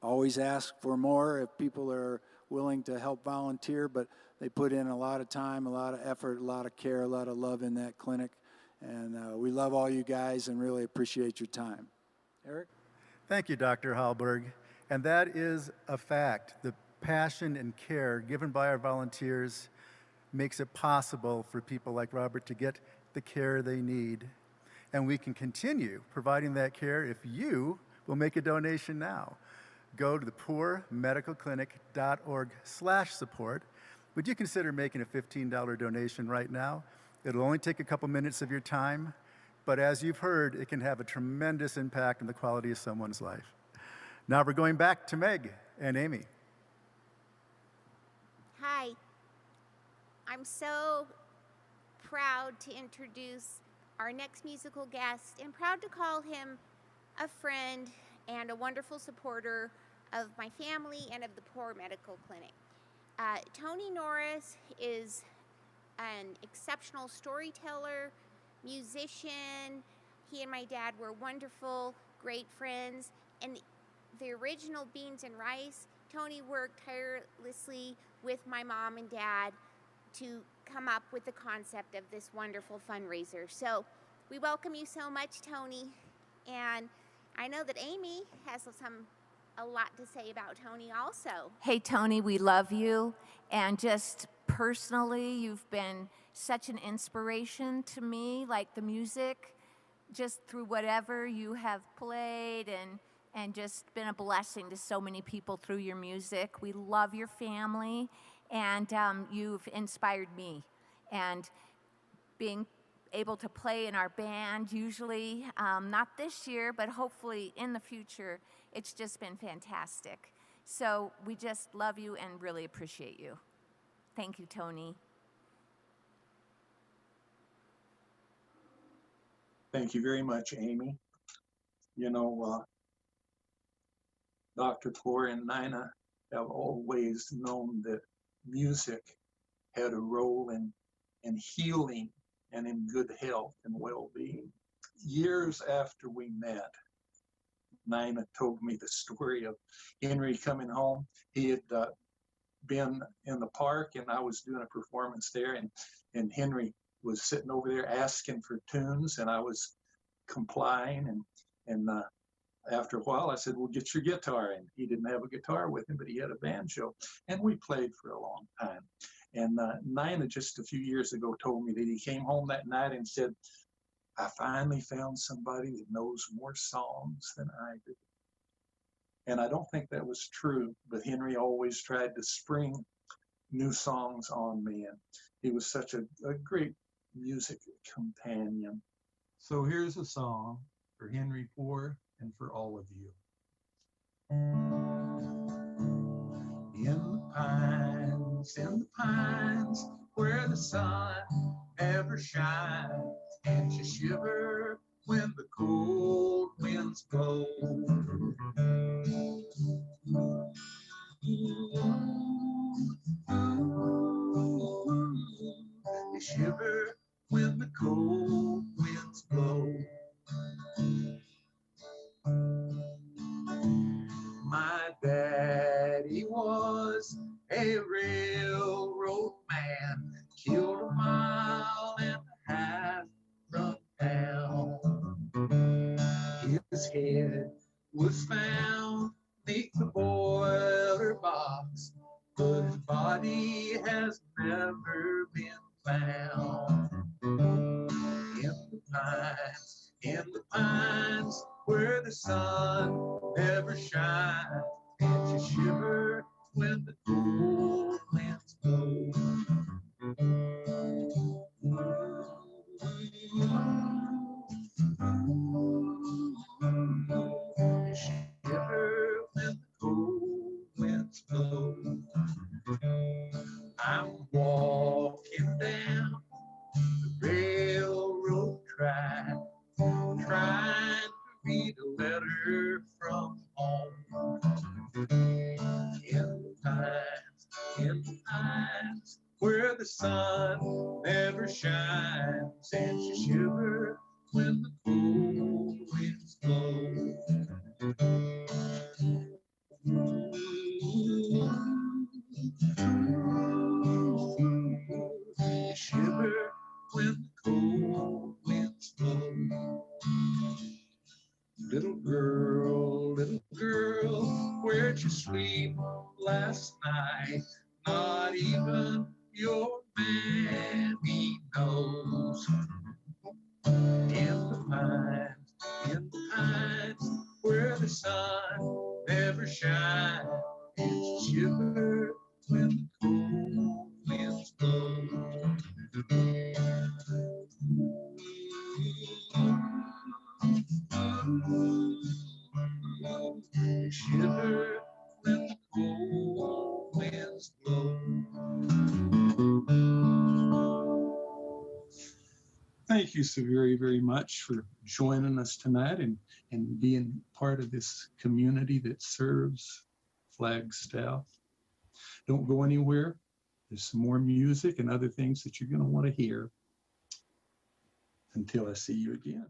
Always ask for more if people are willing to help volunteer, but they put in a lot of time, a lot of effort, a lot of care, a lot of love in that clinic. And we love all you guys and really appreciate your time. Eric? Thank you, Dr. Hallberg. And that is a fact. The passion and care given by our volunteers makes it possible for people like Robert to get the care they need. And we can continue providing that care if you will make a donation now. Go to the PooreMedicalClinic.org/support. Would you consider making a $15 donation right now? It'll only take a couple minutes of your time, but as you've heard, it can have a tremendous impact on the quality of someone's life. Now we're going back to Meg and Amy. Hi. I'm so proud to introduce our next musical guest and proud to call him a friend and a wonderful supporter of my family and of the Poore Medical Clinic. Tony Norris is an exceptional storyteller, musician. He and my dad were wonderful, great friends. And the original Beans and Rice, Tony worked tirelessly with my mom and dad to come up with the concept of this wonderful fundraiser. So we welcome you so much, Tony. And I know that Amy has a lot to say about Tony also. Hey, Tony, we love you. And just personally, you've been such an inspiration to me, like the music, just through whatever you have played and just been a blessing to so many people through your music. We love your family, and you've inspired me. And being able to play in our band, usually, not this year, but hopefully in the future, it's just been fantastic. So we just love you and really appreciate you. Thank you, Tony. Thank you very much, Amy. You know, Dr. Poore and Nina have always known that music had a role in healing and in good health and well-being. Years after we met, Nina told me the story of Henry coming home. He had been in the park, and I was doing a performance there, and Henry was sitting over there asking for tunes, and I was complying, and after a while I said, well, get your guitar. And he didn't have a guitar with him, but he had a banjo, and we played for a long time. And Nina just a few years ago told me that he came home that night and said, I finally found somebody that knows more songs than I do. And I don't think that was true, but Henry always tried to spring new songs on me, and he was such a great music companion. So here's a song for Henry Poore and for all of you. In the pines, where the sun never shines, and you shiver when the cold winds blow. You shiver when the cold winds blow. My daddy was a railroad man, killed a mile and a half from town. His head was found beneath the boiler box, but his body has never been found. In the pines, where the sun never shines, and you shiver when the cold winds blow. You shiver when the cold winds blow. I'm walking down the railroad track, trying to read a letter from home. In the pines, where the sun never shines, and you shiver when the cold winds blow. You shiver when the cold winds blow. Little girl, where'd you sleep last night? Not even your mammy knows. In the pines, where the sun never shines, and you shiver when the cold winds blow. You shiver when the cold winds blow. Thank you so very, very much for joining us tonight and being part of this community that serves Flagstaff. Don't go anywhere. There's some more music and other things that you're going to want to hear until I see you again.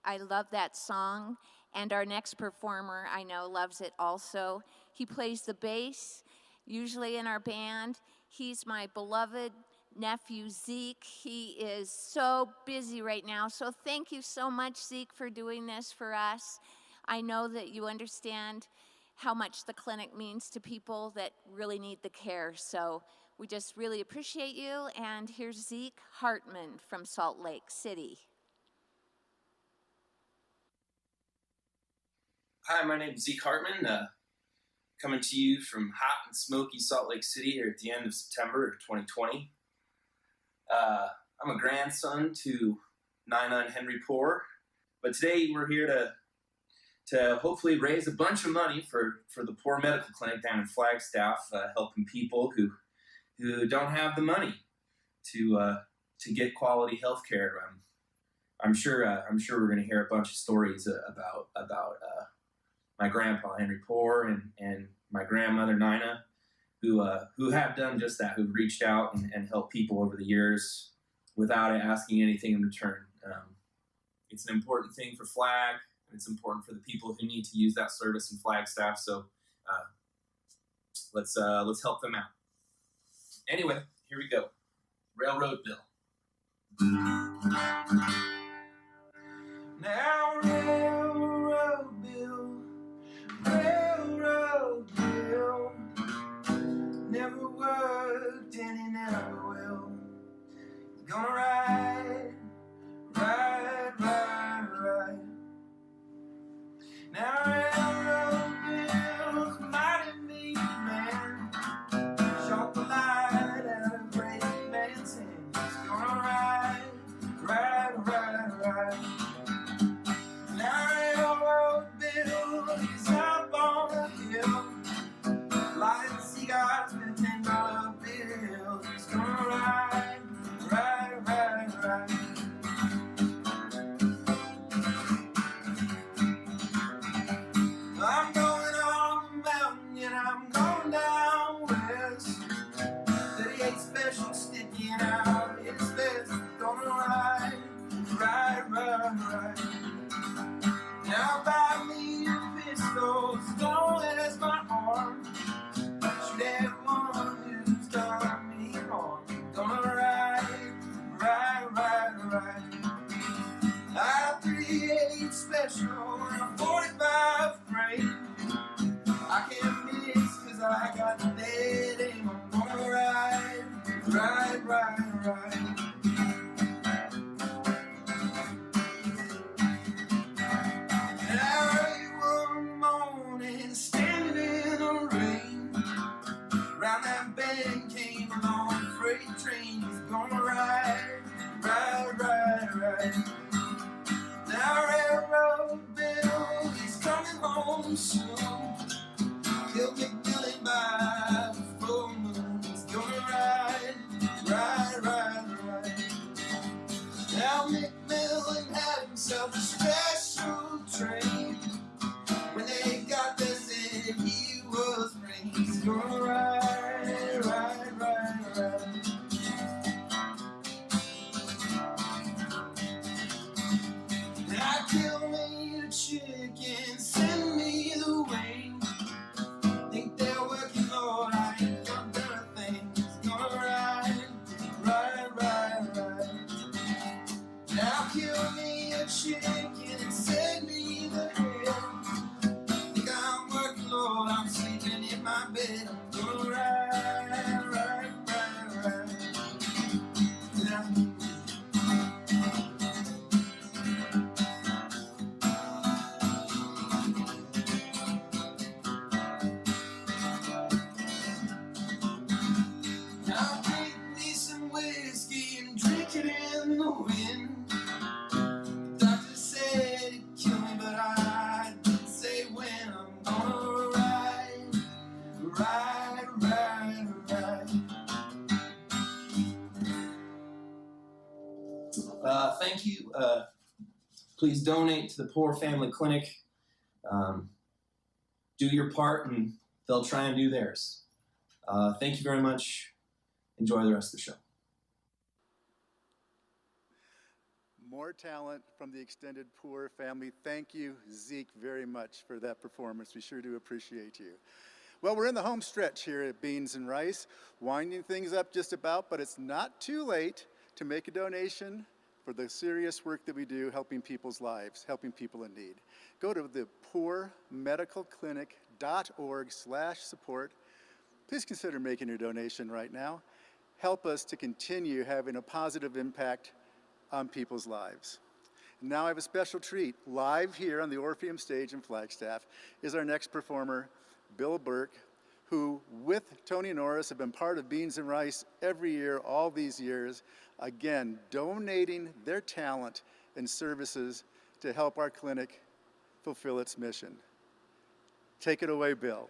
I love that song, and our next performer I know loves it also. He plays the bass, usually in our band. He's my beloved nephew, Zeke. He is so busy right now, so thank you so much, Zeke, for doing this for us. I know that you understand how much the clinic means to people that really need the care, so we just really appreciate you, and here's Zeke Hartman from Salt Lake City. Hi, my name is Zeke Hartman, coming to you from hot and smoky Salt Lake City here at the end of September of 2020. I'm a grandson to Nina and Henry Poore, but today we're here to hopefully raise a bunch of money for the Poore Medical Clinic down in Flagstaff, helping people who don't have the money to get quality health care. I'm sure we're going to hear a bunch of stories about my grandpa Henry Poore and my grandmother Nina, who have done just that, who've reached out and helped people over the years without asking anything in return. It's an important thing for Flag, and it's important for the people who need to use that service in Flagstaff. So let's help them out. Anyway, here we go. Railroad Bill. Now railroad bill, never worked and it never will. Gonna ride. Now railroad bill's mighty mean man, shot the light out of great man's hand. He's gonna ride. Now railroad bill is up on the hill, lighting cigars with $10 bills. He's gonna ride. I'm going on the mountain and I'm going down west. 38 special sticking out its best. Gonna ride. Now buy me a pistol as long as my arm. Shoot everyone who's done me harm. Gonna ride. I 38 special and a 45 frame. I can't miss 'cause I got dead aim. I'm gonna ride. Early one morning, standing in the rain, round that bend came a long freight train. He's gonna ride. Now railroad bill, he's coming home soon. He'll get billing by the full moon. He's gonna ride. Now McMillan had himself a special train. When they got there, said he was free. He's gonna ride. Now kill me a chicken, send me the wing. Think they're working, Lord, I ain't got better things. Gonna ride. Now kill me a chicken and send me the head. Think I'm working, Lord, I'm sleeping in my bed. I'm gonna ride. Now drink me some whiskey and drink it in the wind. The doctor said he'd kill me, but I didn't say when. I'm gonna ride. Thank you. Please donate to the Poore Family Clinic. do your part and they'll try and do theirs. Thank you very much. Enjoy the rest of the show. More talent from the extended Poore family. Thank you, Zeke, very much for that performance. We sure do appreciate you. Well, we're in the home stretch here at Beans and Rice, winding things up just about, but it's not too late to make a donation for the serious work that we do, helping people's lives, helping people in need. Go to the pooremedicalclinic.org/support. Please consider making your donation right now. Help us to continue having a positive impact on people's lives. Now I have a special treat. Live here on the Orpheum stage in Flagstaff is our next performer, Bill Burke, who with Tony Norris have been part of Beans and Rice every year, all these years, again, donating their talent and services to help our clinic fulfill its mission. Take it away, Bill.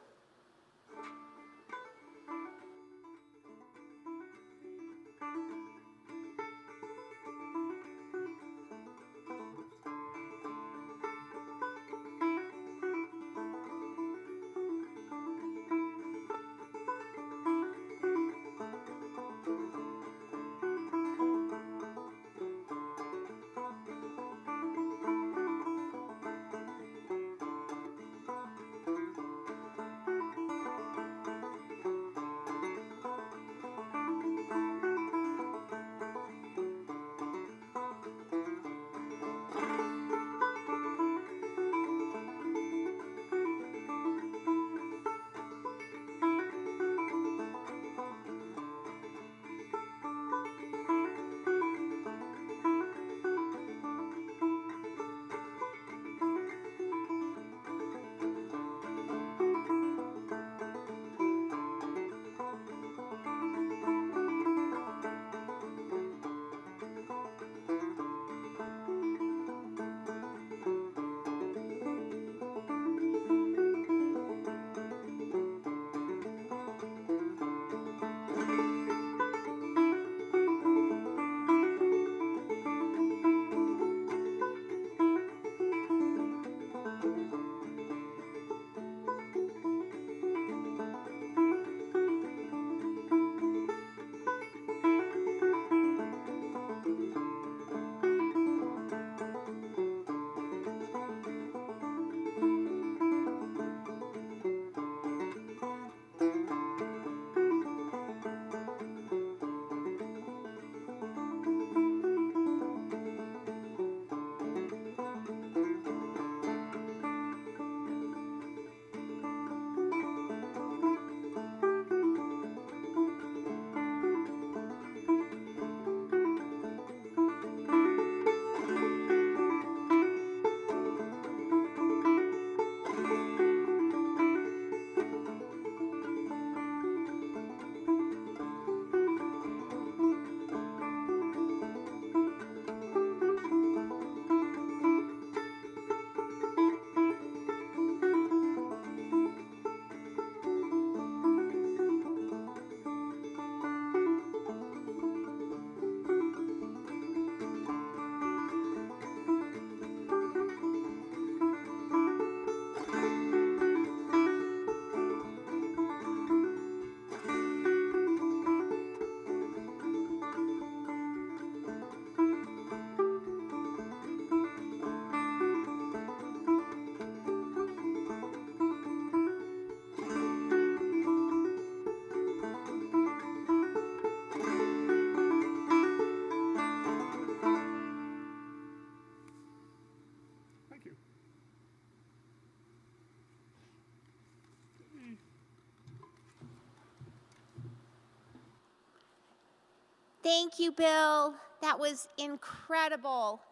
Thank you, Bill. That was incredible.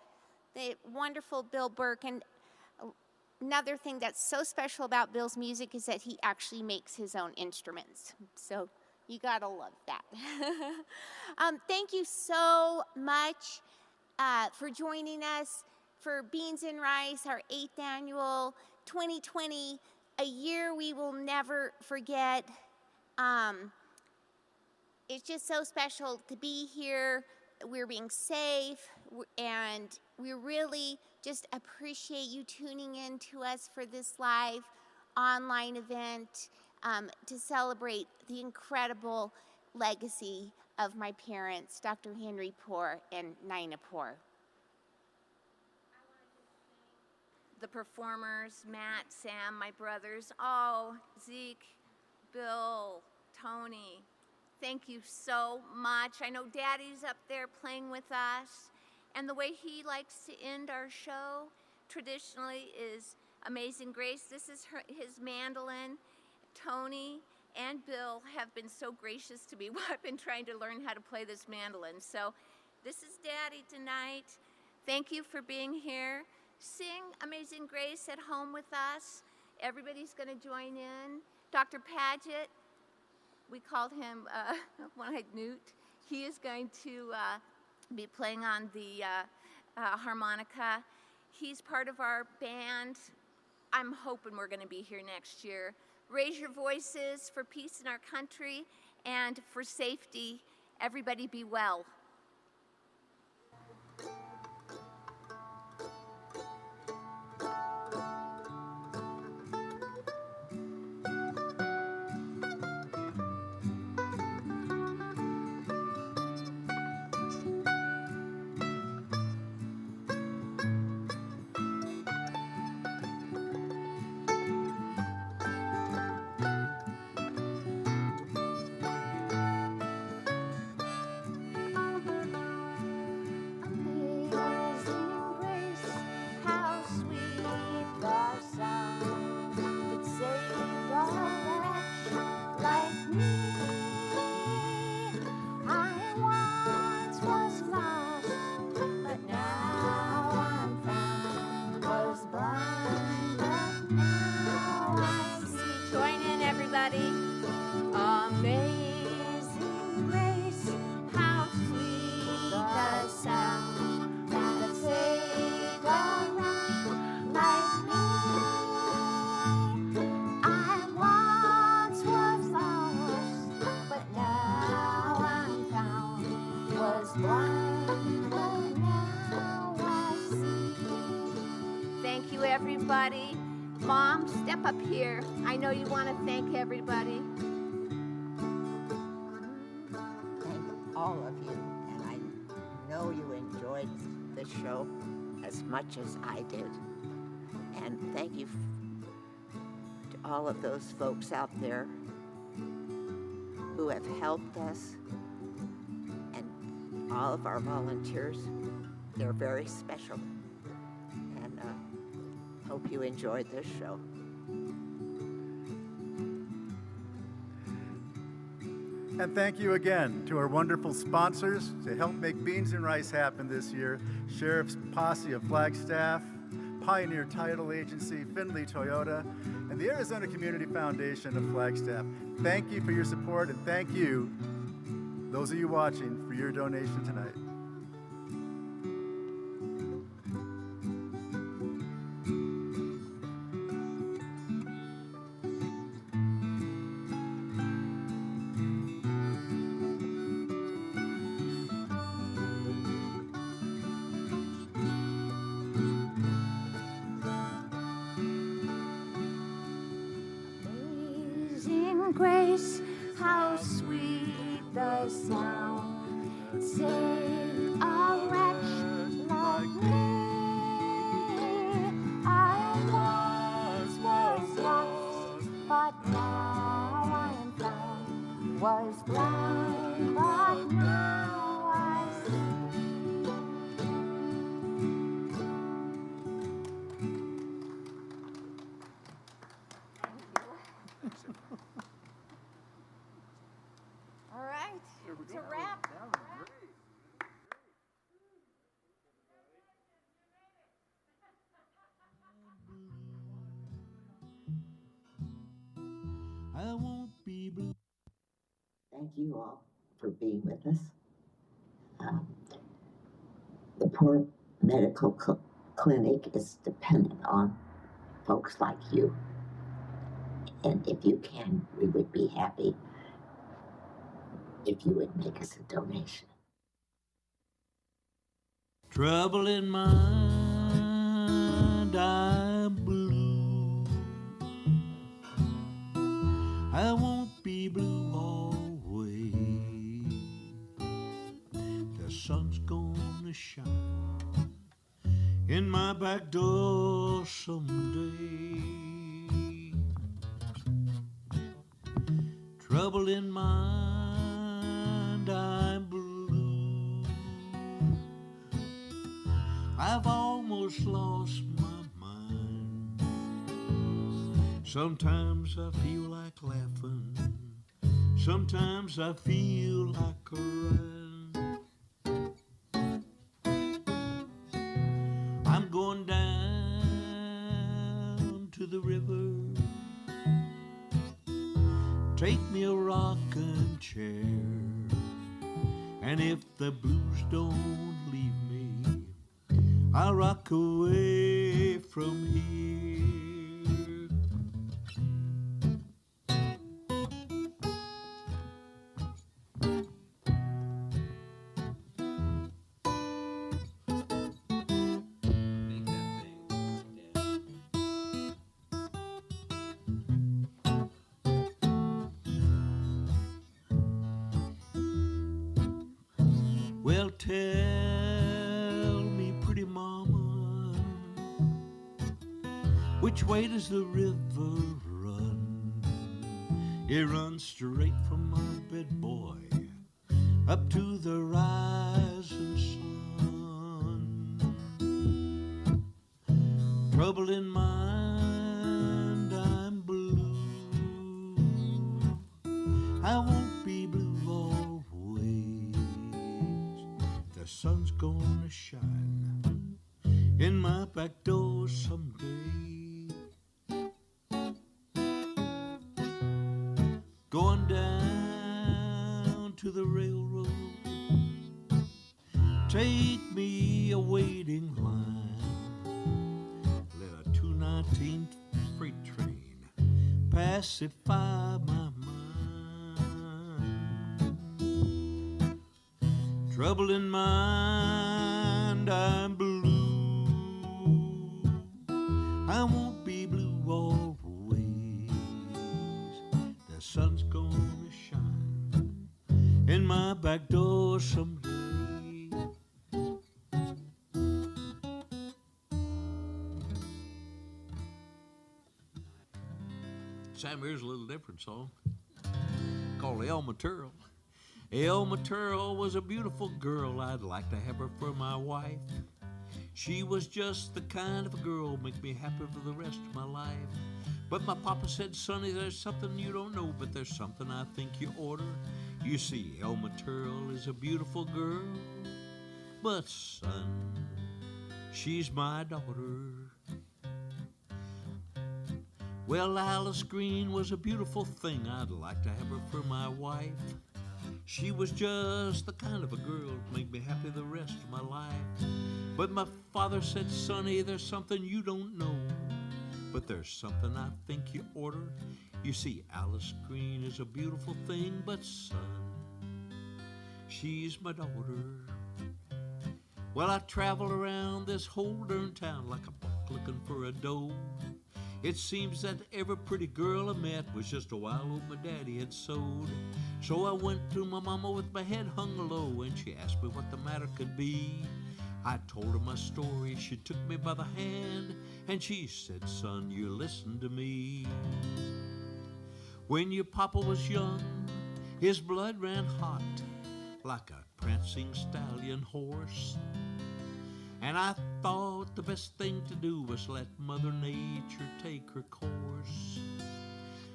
The wonderful Bill Burke. And another thing that's so special about Bill's music is that he actually makes his own instruments. So you gotta love that. Thank you so much for joining us for Beans and Rice, our 8th annual 2020, a year we will never forget. It's just so special to be here. We're being safe, and we really just appreciate you tuning in to us for this live online event to celebrate the incredible legacy of my parents, Dr. Henry Poore and Nina Poore. The performers, Matt, Sam, my brothers, oh, Zeke, Bill, Tony, thank you so much. I know Daddy's up there playing with us, and the way he likes to end our show traditionally is Amazing Grace. This is his mandolin. Tony and Bill have been so gracious to me. I've been trying to learn how to play this mandolin. So this is Daddy tonight. Thank you for being here. Sing Amazing Grace at home with us. Everybody's going to join in. Dr. Paget, we called him One-Eyed Newt. He is going to be playing on the harmonica. He's part of our band. I'm hoping we're going to be here next year. Raise your voices for peace in our country and for safety. Everybody be well. Thank you, everybody. Mom, step up here. I know you want to thank everybody. Thank all of you, and I know you enjoyed the show as much as I did. And thank you to all of those folks out there who have helped us, and all of our volunteers. They're very special, and hope you enjoyed this show. And thank you again to our wonderful sponsors to help make Beans and Rice happen this year. Sheriff's Posse of Flagstaff, Pioneer Title Agency, Findlay Toyota, and the Arizona Community Foundation of Flagstaff. Thank you for your support, and thank you, those of you watching, for your donation tonight. Grace, how sweet the sound, saved a wretch like me. I once was lost, but now I am found, was blind, but now I see. All right, it's a wrap. I won't be blue. Thank you all for being with us. The Poore Medical Clinic is dependent on folks like you. And if you can, we would be happy if you would make us a donation. Trouble in mind, I'm blue. I won't be blue always. The sun's gonna shine in my back door someday. Trouble in mind, I'm blue. I've almost lost my mind. Sometimes I feel like laughing, sometimes I feel like crying. I'm going down to the river. Take me a rocking chair, and if the blues don't leave me, I'll rock away from here. Well, tell me, pretty mama, which way does the river run? It runs straight from my bed, boy, up to the rising sun. Trouble in mind, I'm blue. I won't be blue always. The sun's gonna shine in my back door someday. Going down to the railroad, take me a waiting line. Let a 219 freight train pacify my trouble in mind, I'm blue. I won't be blue always. The sun's gonna shine in my back door someday. Sam, here's a little different song called Elma Turl. Elma Turl was a beautiful girl, I'd like to have her for my wife. She was just the kind of a girl make me happy for the rest of my life. But my papa said, Sonny, there's something you don't know, but there's something I think you order. You see, Elma Turl is a beautiful girl, but son, she's my daughter. Well, Alice Green was a beautiful thing, I'd like to have her for my wife. She was just the kind of a girl to make me happy the rest of my life. But my father said, Sonny, there's something you don't know, but there's something I think you order. You see, Alice Green is a beautiful thing, but son, she's my daughter. Well, I travel around this whole darn town like a buck looking for a doe. It seems that every pretty girl I met was just a wild oat my daddy had sowed. So I went to my mama with my head hung low, and she asked me what the matter could be. I told her my story, she took me by the hand, and she said, son, you listen to me. When your papa was young, his blood ran hot like a prancing stallion horse. And I thought the best thing to do was let Mother Nature take her course.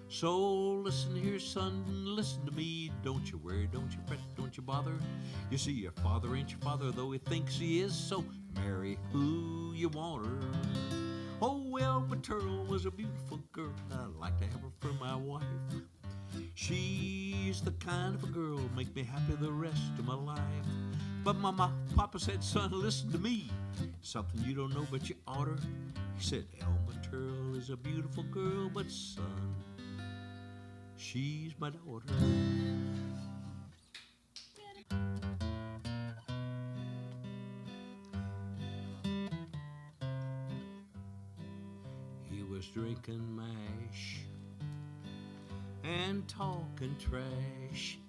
So listen here, son, listen to me. Don't you worry, don't you fret, don't you bother. You see, your father ain't your father, though he thinks he is, so marry who you want her. Oh, Elma Turl was a beautiful girl, I'd like to have her for my wife. She's the kind of a girl make me happy the rest of my life. But my papa said, son, listen to me. Something you don't know, but you oughter. He said, Elma Turl is a beautiful girl, but son, she's my daughter. He was drinking mash and talking trash.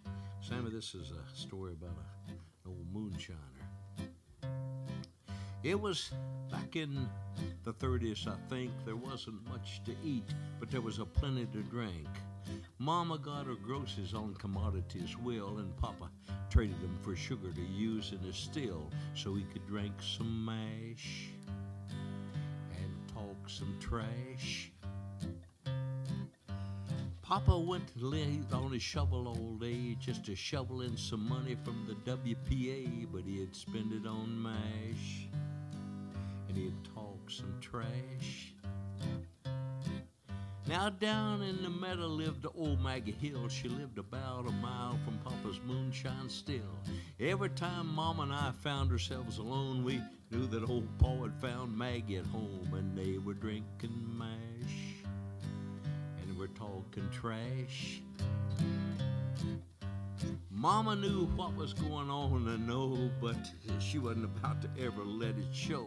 Sammy, this is a story about an old moonshiner. It was back in the 30s, I think. There wasn't much to eat, but there was a plenty to drink. Mama got her groceries on commodities well, and Papa traded them for sugar to use in his still so he could drink some mash and talk some trash. Papa went to lay on his shovel all day just to shovel in some money from the WPA, but he'd spend it on mash and he'd talk some trash. Now down in the meadow lived old Maggie Hill. She lived about a mile from Papa's moonshine still. Every time Mama and I found ourselves alone, we knew that old Pa had found Maggie at home, and they were drinking mash and were talking trash. Mama knew what was going on, I know, but she wasn't about to ever let it show.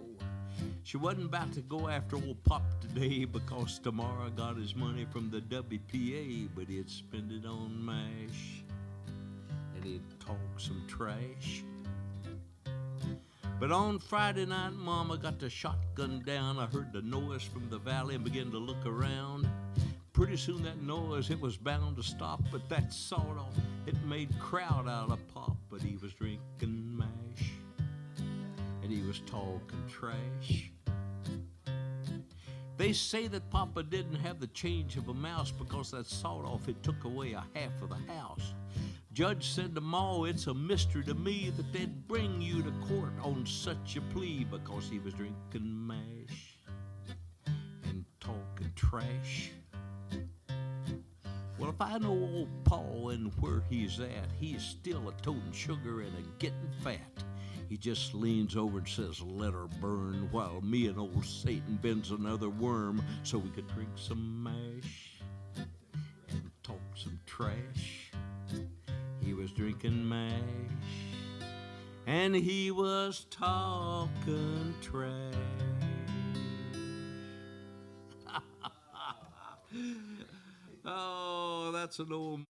She wasn't about to go after old Pop today because tomorrow got his money from the WPA, but he'd spend it on mash and he'd talk some trash. But on Friday night, Mama got the shotgun down. I heard the noise from the valley and began to look around. Pretty soon that noise, it was bound to stop, but that sawed-off, it made crowd out of Pop, but he was drinking mash and he was talking trash. They say that Papa didn't have the change of a mouse because that sawed-off, it took away a half of the house. Judge said to Ma, it's a mystery to me that they'd bring you to court on such a plea because he was drinking mash and talking trash. Well, if I know old Pa and where he's at, he's still a toting sugar and a getting fat. He just leans over and says, let her burn, while me and old Satan bends another worm so we could drink some mash and talk some trash. He was drinking mash and he was talking trash. Oh, that's an old